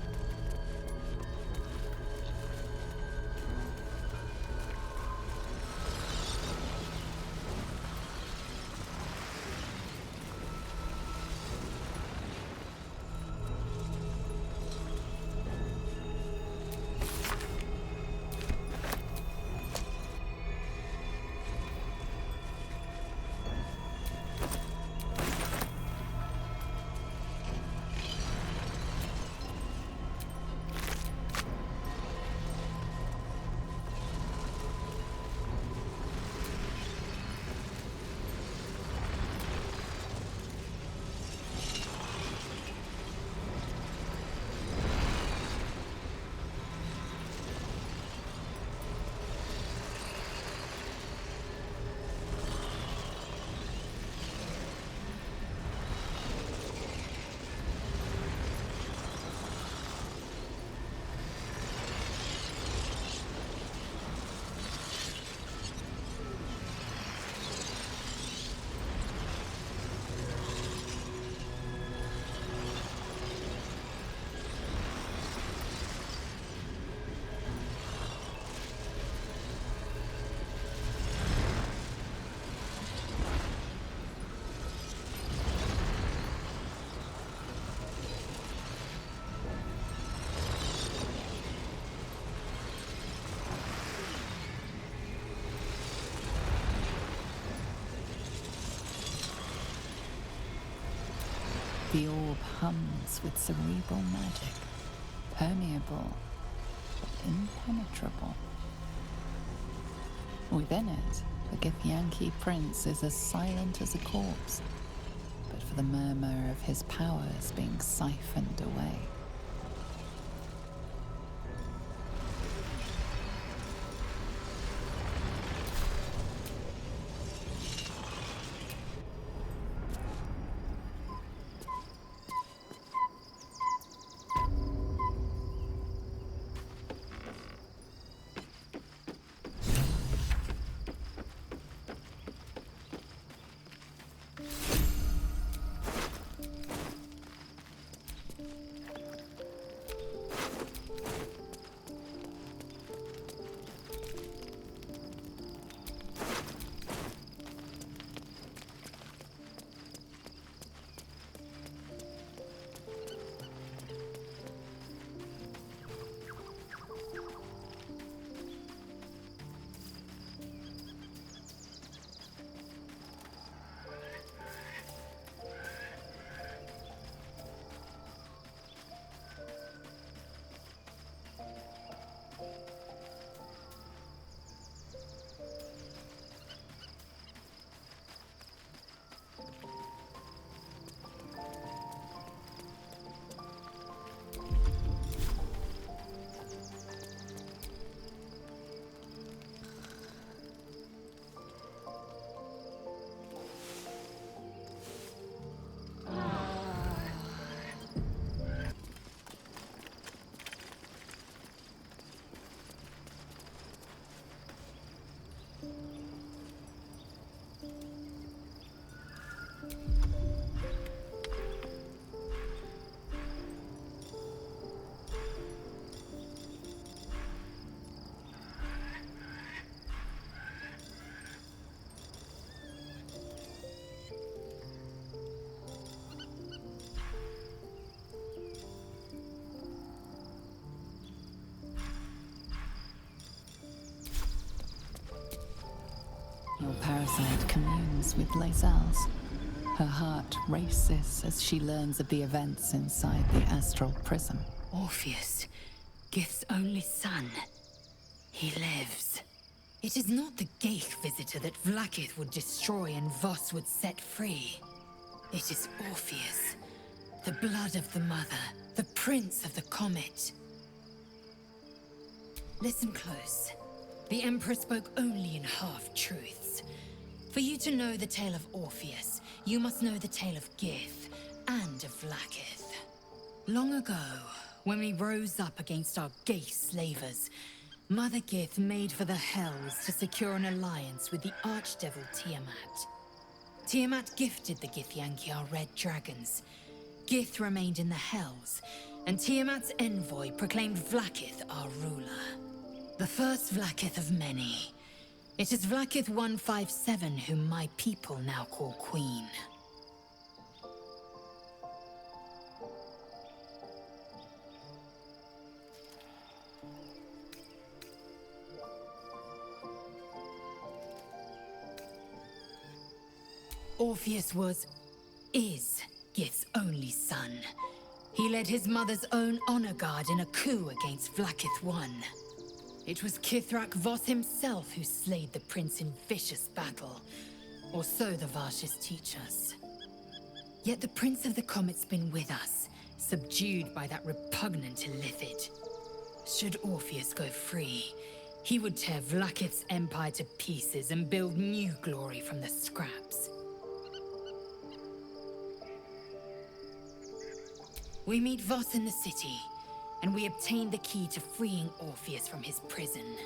orb hums with cerebral magic, permeable but impenetrable. Within it, the Githyanki prince is as silent as a corpse, but for the murmur of his powers being siphoned away. Your parasite communes with Lae'zel's. Her heart races as she learns of the events inside the astral prism. Orpheus, Gith's only son. He lives. It is not the Ghaik visitor that Vlaakith would destroy and Voss would set free. It is Orpheus, the blood of the mother, the prince of the comet. Listen close. The Emperor spoke only in half-truths. For you to know the tale of Orpheus, you must know the tale of Gith and of Vlaakith. Long ago, when we rose up against our Ghaik slavers, Mother Gith made for the Hells to secure an alliance with the archdevil Tiamat. Tiamat gifted the Githyanki our red dragons. Gith remained in the Hells, and Tiamat's envoy proclaimed Vlaakith our ruler. The first Vlaakith of many. It is Vlaakith 157 whom my people now call Queen. Orpheus is Gith's only son. He led his mother's own honor guard in a coup against Vlaakith I. It was Kithrak Voss himself who slayed the prince in vicious battle, or so the Varshas teach us. Yet the Prince of the Comet's been with us, subdued by that repugnant Illithid. Should Orpheus go free, he would tear Vlaakith's empire to pieces and build new glory from the scraps. We meet Voss in the city, and we obtain the key to freeing Orpheus from his prison.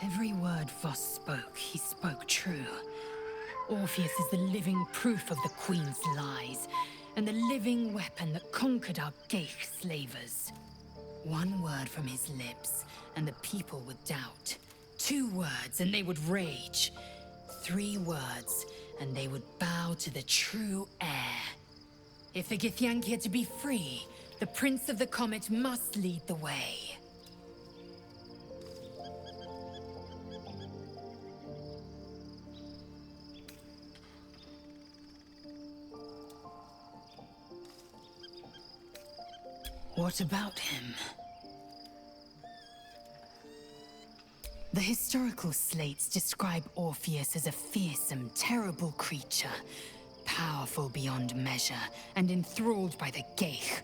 Every word Voss spoke, he spoke true. Orpheus is the living proof of the Queen's lies, and the living weapon that conquered our Ghaik slavers. One word from his lips, and the people would doubt. 2 words, and they would rage. 3 words, and they would bow to the true heir. If the Githyanki are to be free, the Prince of the Comet must lead the way. What about him? The historical slates describe Orpheus as a fearsome, terrible creature, powerful beyond measure, and enthralled by the Geich.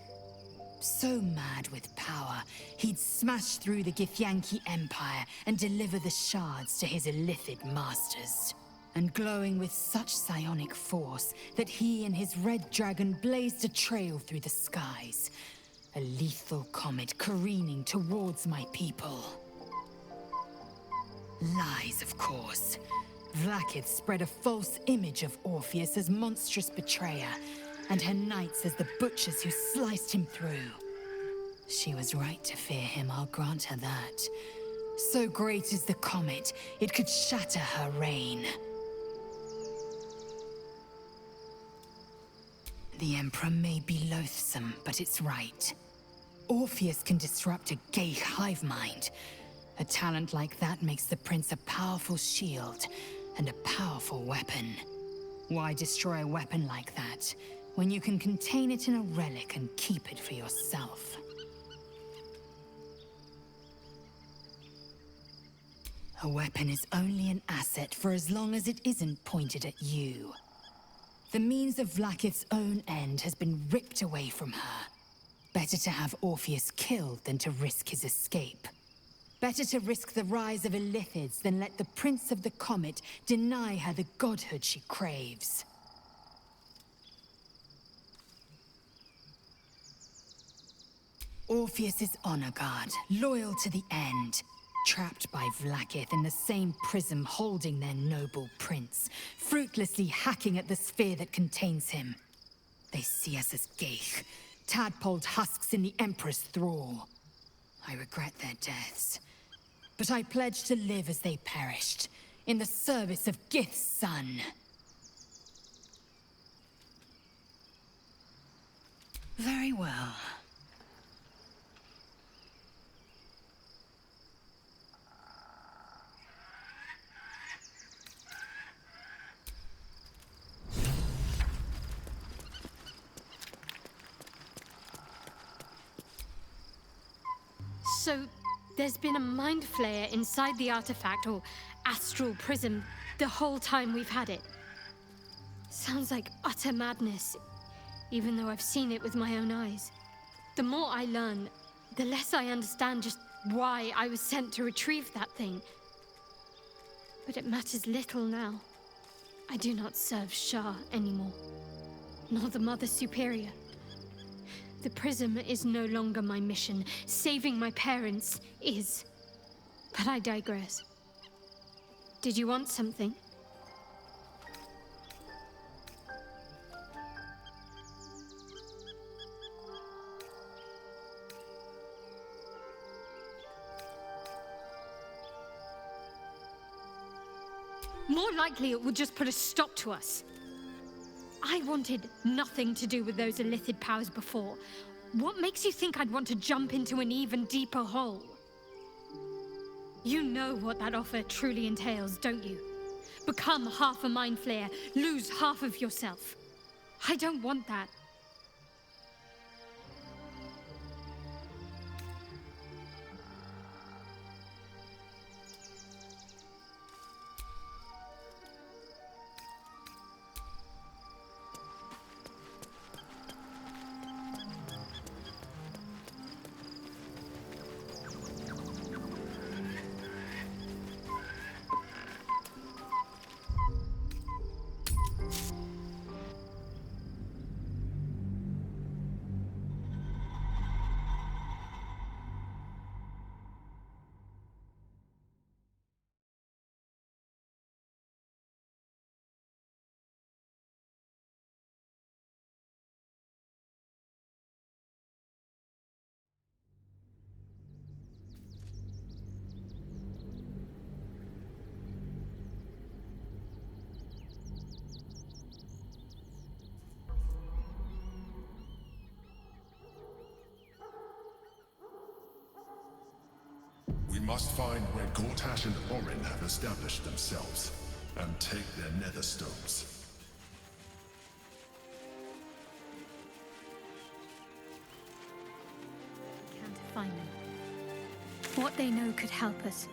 So mad with power, he'd smash through the Githyanki Empire and deliver the shards to his illithid masters. And glowing with such psionic force that he and his red dragon blazed a trail through the skies. A lethal comet careening towards my people. Lies, of course. Vlaakith spread a false image of Orpheus as monstrous betrayer, and her knights as the butchers who sliced him through. She was right to fear him, I'll grant her that. So great is the comet, it could shatter her reign. The Emperor may be loathsome, but it's right. Orpheus can disrupt a Geich hive mind. A talent like that makes the Prince a powerful shield and a powerful weapon. Why destroy a weapon like that, when you can contain it in a relic and keep it for yourself? A weapon is only an asset for as long as it isn't pointed at you. The means of Vlaakith's own end has been ripped away from her. Better to have Orpheus killed than to risk his escape. Better to risk the rise of illithids than let the Prince of the Comet deny her the godhood she craves. Orpheus is honor guard, loyal to the end. Trapped by Vlaakith in the same prism holding their noble prince, fruitlessly hacking at the sphere that contains him. They see us as Geich, tadpoled husks in the Emperor's thrall. I regret their deaths, but I pledge to live as they perished, in the service of Gith's son. Very well. So, there's been a mind flayer inside the artifact, or astral prism, the whole time we've had it. Sounds like utter madness, even though I've seen it with my own eyes. The more I learn, the less I understand just why I was sent to retrieve that thing. But it matters little now. I do not serve Shah anymore, nor the Mother Superior. The prism is no longer my mission. Saving my parents is. But I digress. Did you want something? More likely it would just put a stop to us. I wanted nothing to do with those illithid powers before. What makes you think I'd want to jump into an even deeper hole? You know what that offer truly entails, don't you? Become half a mind flayer, lose half of yourself. I don't want that. We must find where Gortash and Orin have established themselves, and take their nether stones. find them. What they know could help us.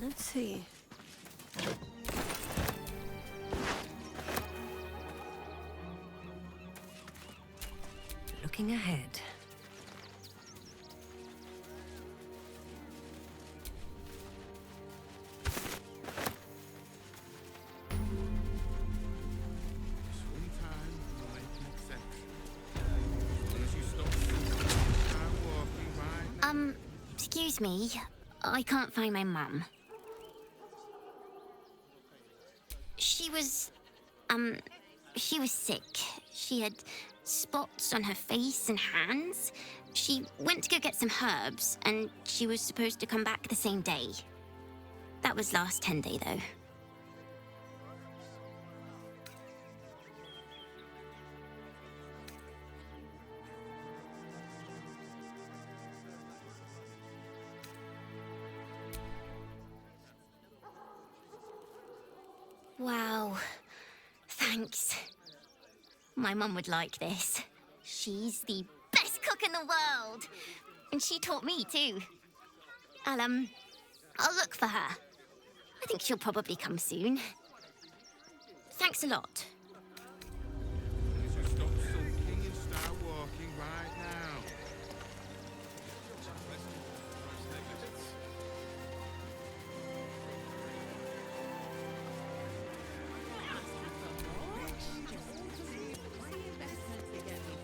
Let's see. Looking ahead. Excuse me. I can't find my mum. She was sick. She had spots on her face and hands. She went to go get some herbs, and she was supposed to come back the same day. That was last 10 day, though. Wow. Thanks. My mum would like this. She's the best cook in the world. And she taught me too. I'll look for her. I think she'll probably come soon. Thanks a lot. Stop sulking and start walking right now.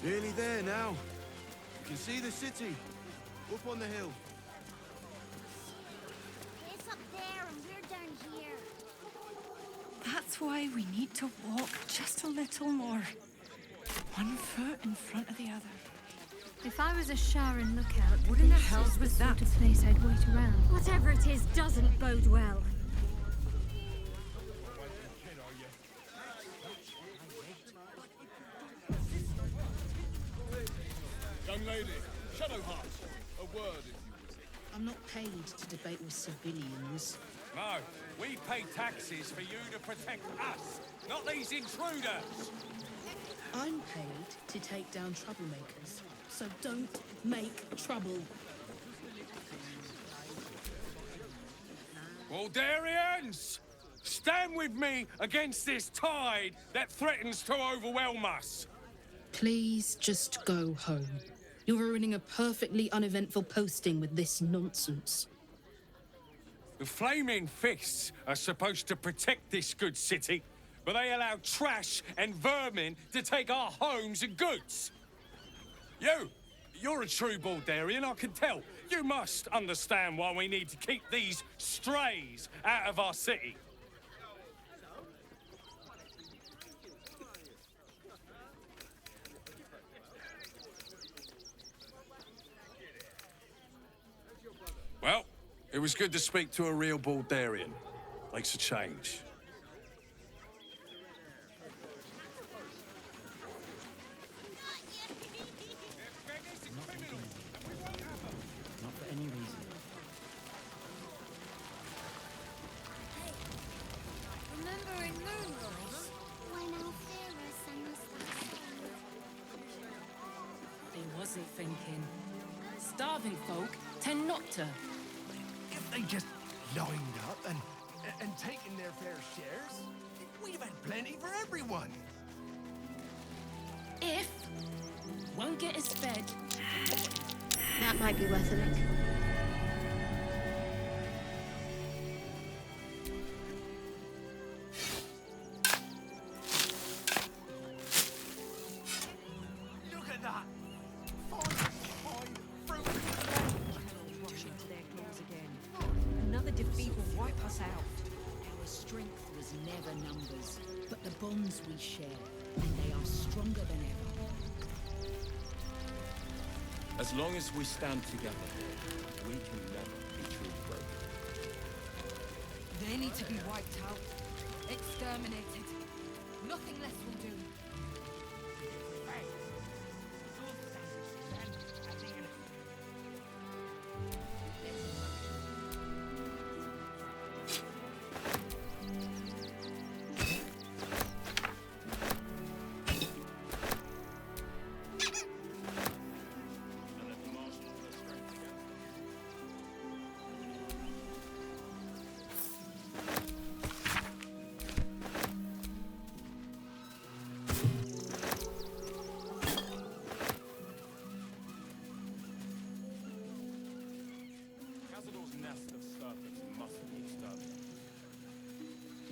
Nearly there now. You can see the city. Up on the hill. It's up there and we're down here. That's why we need to walk just a little more. One foot in front of the other. If I was a Sharon lookout, What in the this hell is was the that? sort of place I'd wait around. Whatever it is doesn't bode well. Young lady, Shadowheart, a word if you would. I'm not paid to debate with civilians. No, we pay taxes for you to protect us, not these intruders. I'm paid to take down troublemakers, so don't make trouble. Baldurians! Stand with me against this tide that threatens to overwhelm us. Please just go home. You're ruining a perfectly uneventful posting with this nonsense. The Flaming Fists are supposed to protect this good city, but they allow trash and vermin to take our homes and goods. You're a true Baldurian, I can tell. You must understand why we need to keep these strays out of our city. Well, it was good to speak to a real Baldurian. Makes a change. Not for any reason. Remember in Moonrise? When Alfira sang us that song. He wasn't thinking. Starving folk tend not to. If they just lined up and taken their fair shares, we'd have had plenty for everyone. If won't get us fed. That might be worth a look. Look at that! Rush into their claws again. Another defeat will wipe us out. Our strength was never numbers. bonds we share, and they are stronger than ever. As long as we stand together, we can never be truly broken. They need to be wiped out, exterminated. Nothing less will do.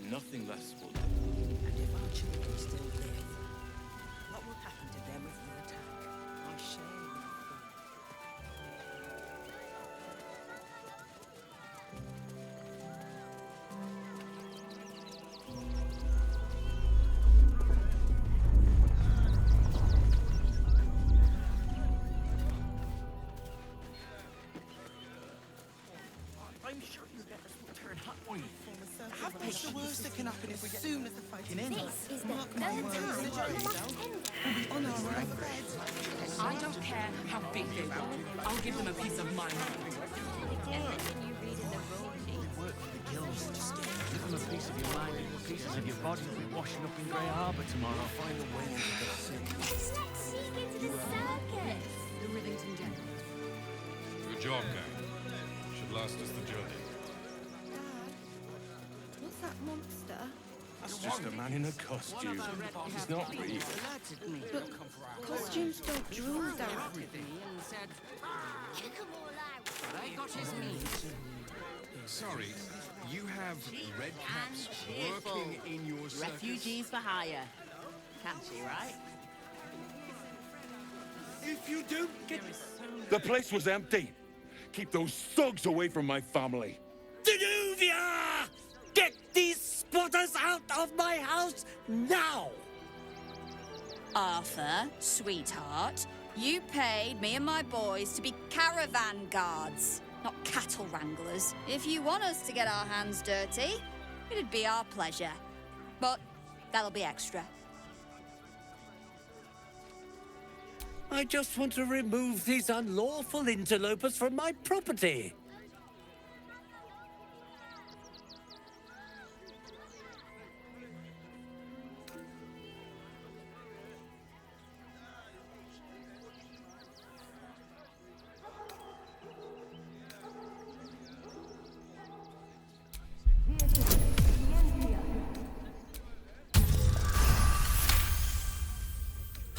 Nothing less will do. And if our children still live, what will happen to them if we attack? Our share will fall. I'm sure you get us will turn hot oil. What's the worst that can happen as soon as the fighting ends? This is the Mark my third words, time the in the last Jonestown 10 will be on our right. I don't care how big they are. I'll give them a piece of my mind. everything you read in the role sheet. Work for the guilds. Give them a piece of your mind and pieces of your body will be washing up in Grey Harbour tomorrow. Find a way to get sick. It's like seeing into the circus. The Rivington General. Good job, gang. Should last us the journey. What's that monster? That's just a man in a costume. He's not real. But costumes don't drool down. Check them all out. I got his meat. Sorry, you have red caps working in your circus? Refugees for hire. Catchy, right? If you don't get... The place was empty. Keep those thugs away from my family. Danuvia! Get these squatters out of my house now! Arthur, sweetheart, you paid me and my boys to be caravan guards, not cattle wranglers. If you want us to get our hands dirty, it'd be our pleasure. But that'll be extra. I just want to remove these unlawful interlopers from my property.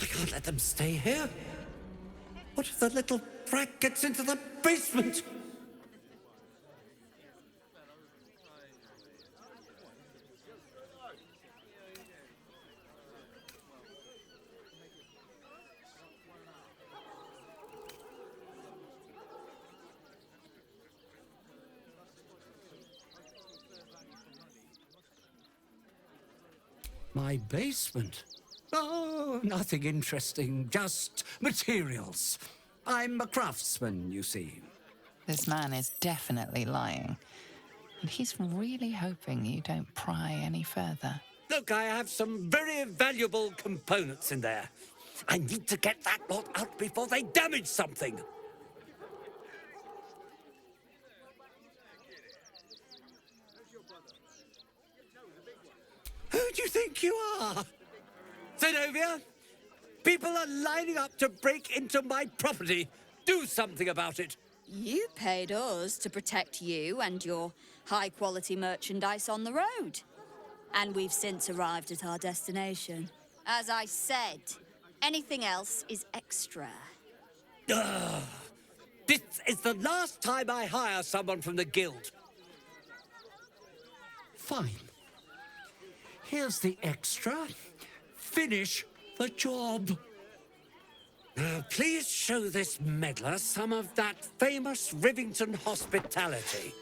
I can't let them stay here. What if the little brat gets into the basement? My basement? Oh, nothing interesting, just materials. I'm a craftsman, you see. This man is definitely lying. And he's really hoping you don't pry any further. Look, I have some very valuable components in there. I need to get that lot out before they damage something. Who do you think you are? Zenobia? People are lining up to break into my property. Do something about it. You paid us to protect you and your high-quality merchandise on the road. And we've since arrived at our destination. As I said, anything else is extra. This is the last time I hire someone from the guild. Fine. Here's the extra. Finish the job. Now, please show this meddler some of that famous Rivington hospitality.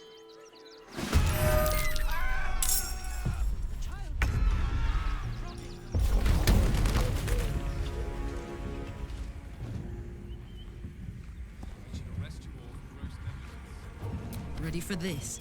ready for this?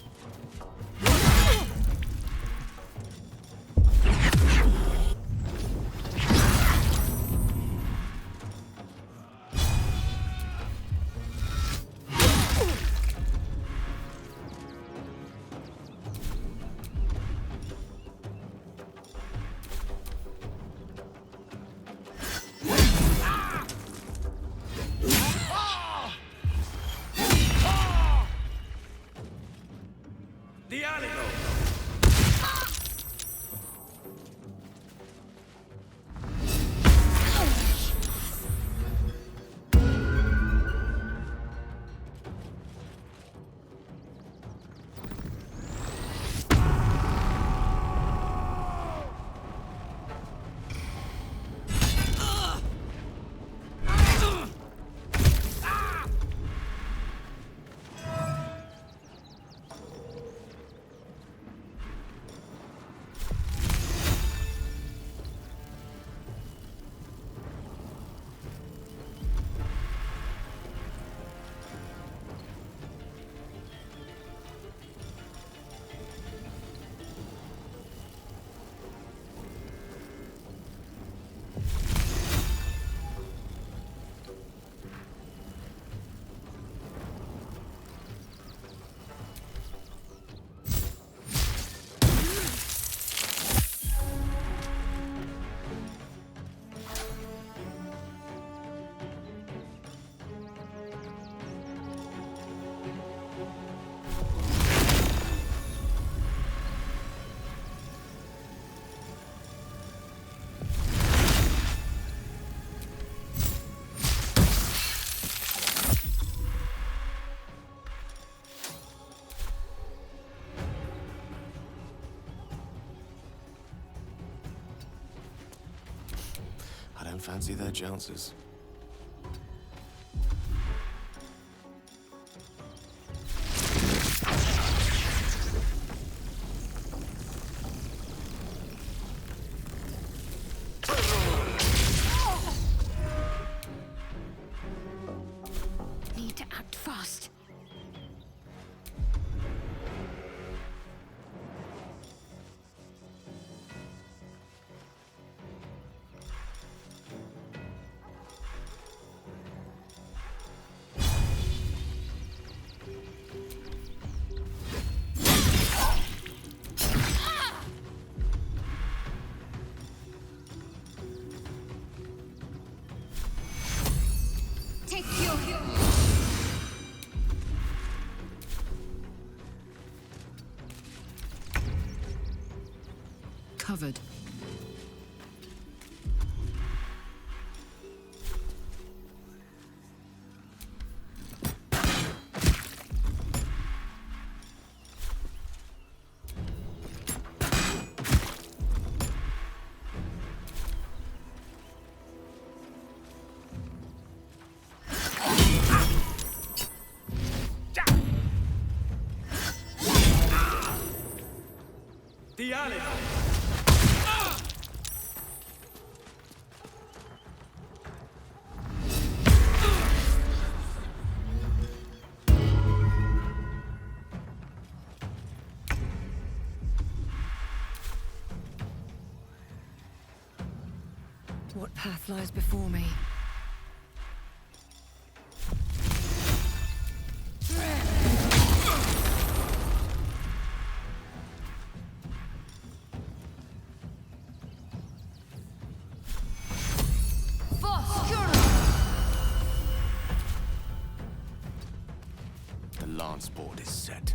I don't fancy their chances. Need to act fast. Covered. The alley. What path lies before me? The lance board is set.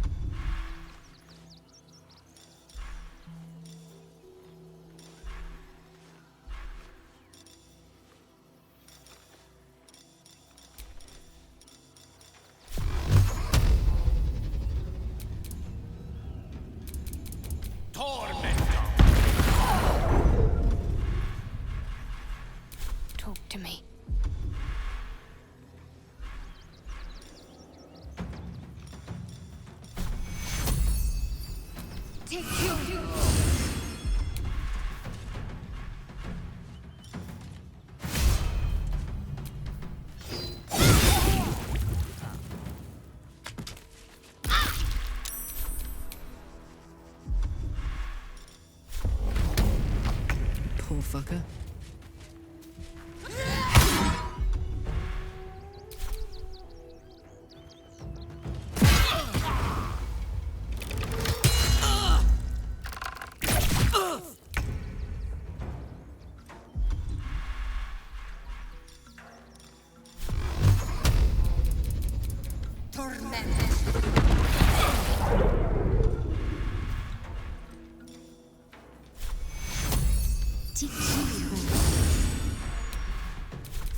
Talk to me. Take you. fucker.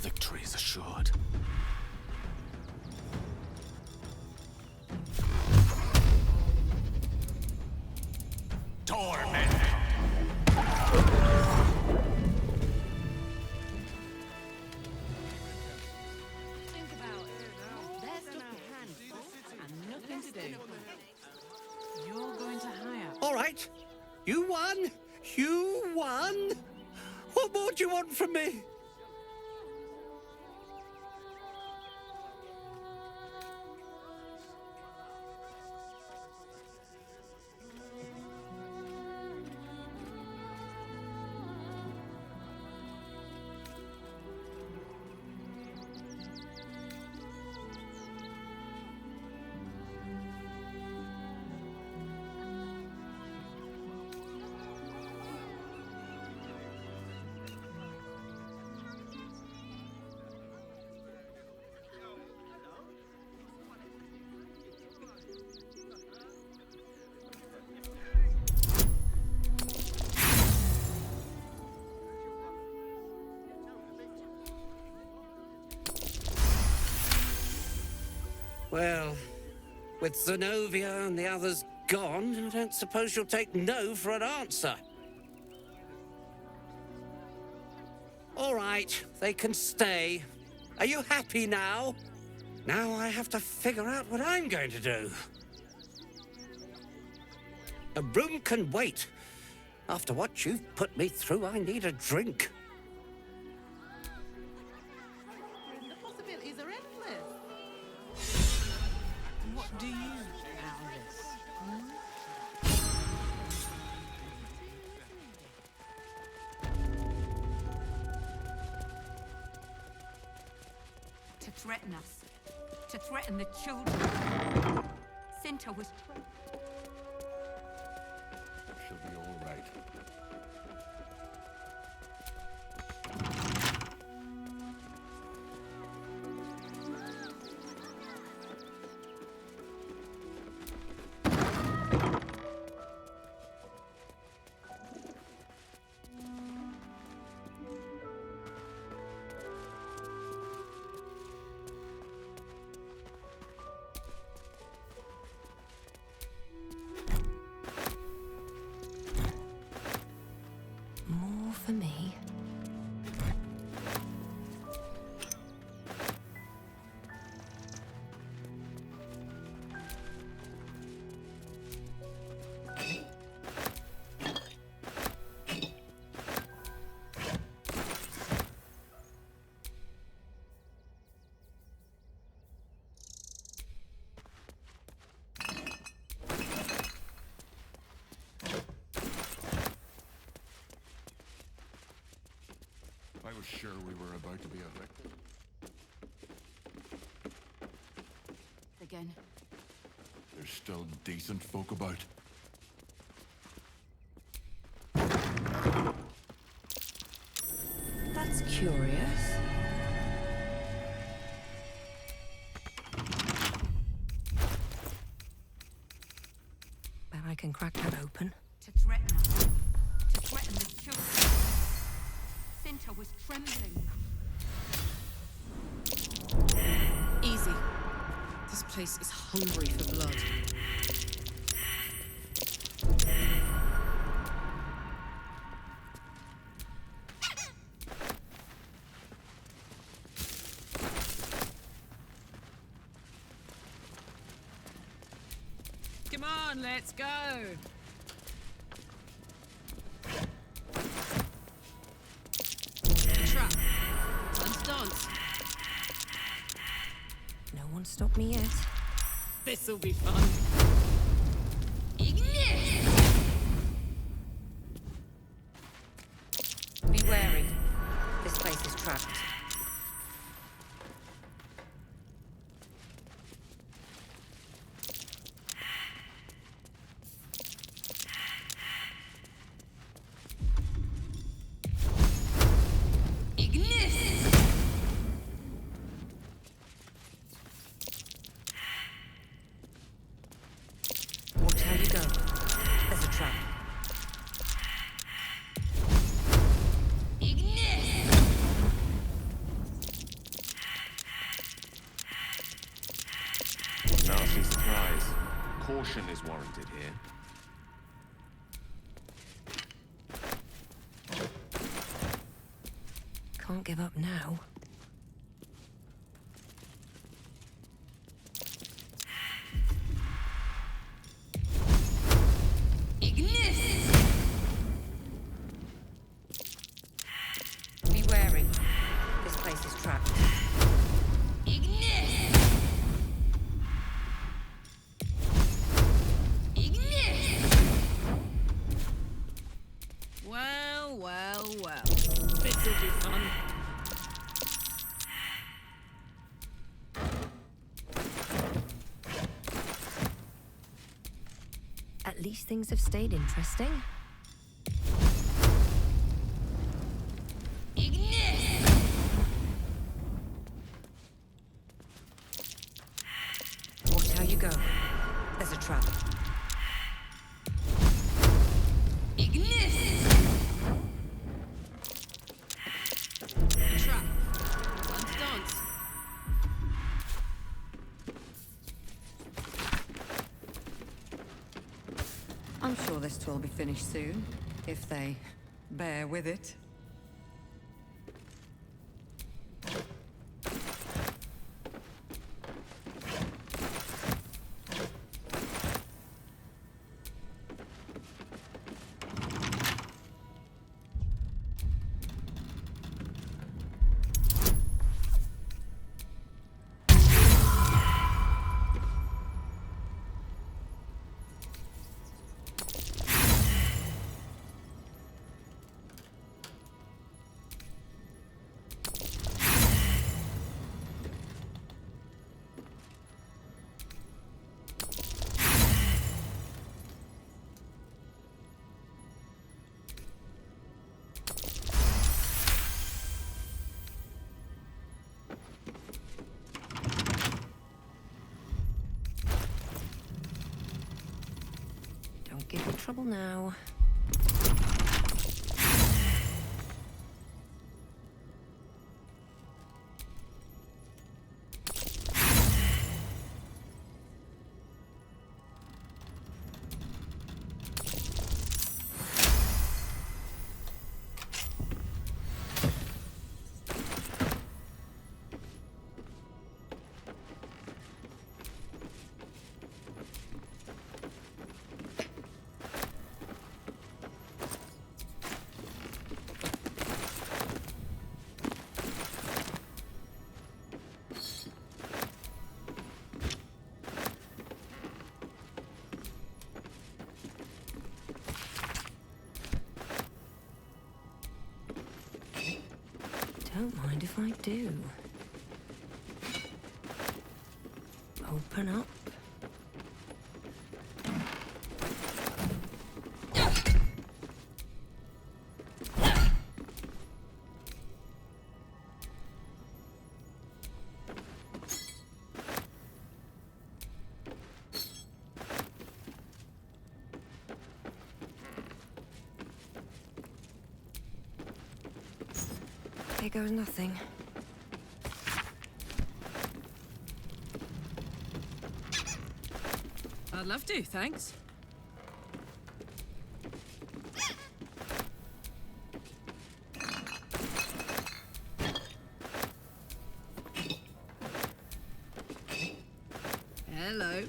Victory is assured. Torment! Think about it. There's just a handful and nothing to do. You're going to hire. All right. You won. You won. What more do you want from me? Well, with Zenobia and the others gone, I don't suppose you'll take no for an answer. All right, they can stay. Are you happy now? Now I have to figure out what I'm going to do. A room can wait. After what you've put me through, I need a drink. The possibilities are endless. What do you out of this? To threaten us. To threaten the children. Cinta was... She'll be all right. More for me. I was sure we were about to be evicted. Again. There's still decent folk about. That's curious. Bet I can crack that open. To threaten us. To threaten the children. Cinta was trembling. Easy. This place is hungry for blood. Come on, let's go. Trap. Time to dance. No one stopped me yet. This'll be fun. Beware. Caution is warranted here. Can't give up now. Be wary. This place is trapped. Well, well, well. This'll be fun. At least things have stayed interesting. Watch how you go. There's a trap. A trap. Time to dance. I'm sure this will be finished soon, if they bear with it. Don't give me trouble now. Don't mind if I do. Open up. There goes nothing. I'd love to, thanks. Hello.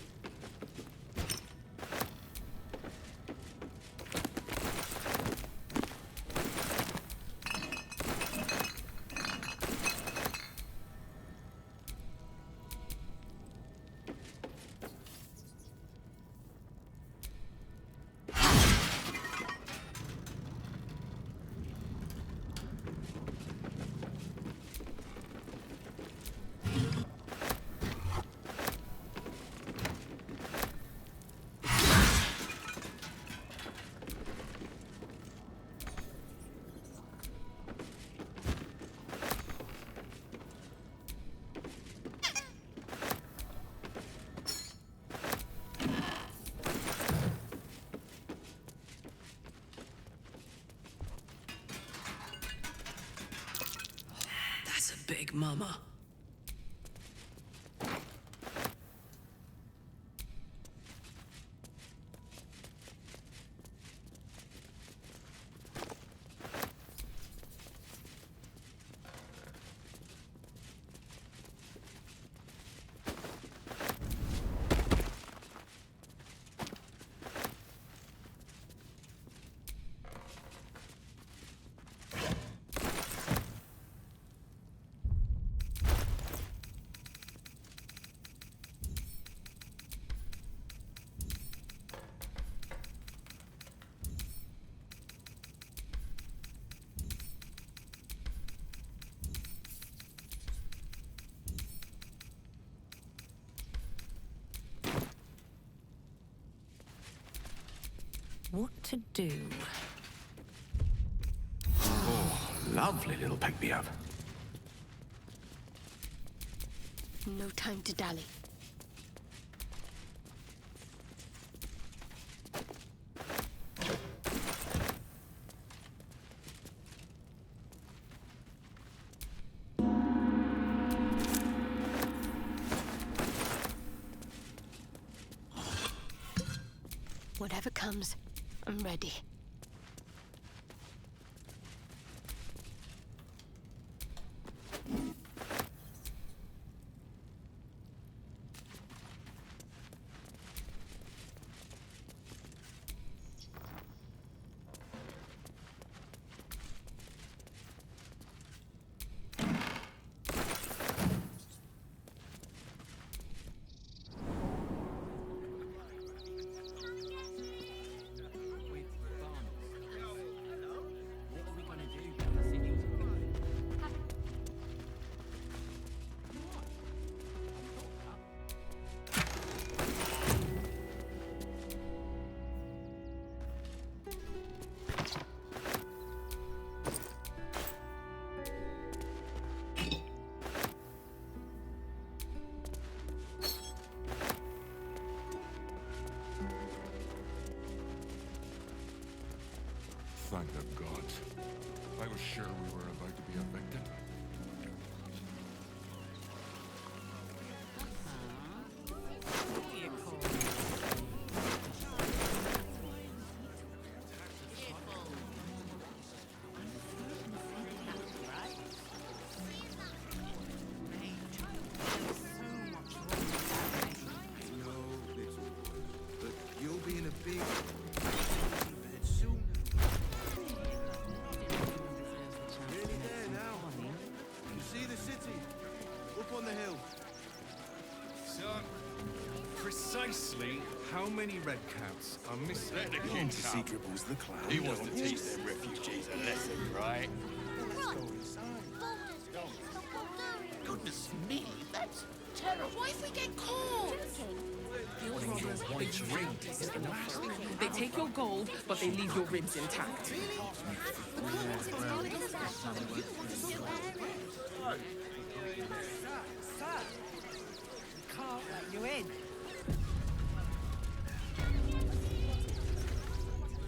Big Mama. what to do. Oh, lovely little pick-me-up. No time to dally. Whatever comes, I'm ready. Thank the gods. I was sure we were about to be evicted. But you'll be in a big... on the hill. So, precisely how many red caps are missing? Let the kid secret was the clown. He wants to teach them refugees a lesson, right? Goodness me, that's terrible. What if we get caught? They take your gold, but they leave your ribs intact.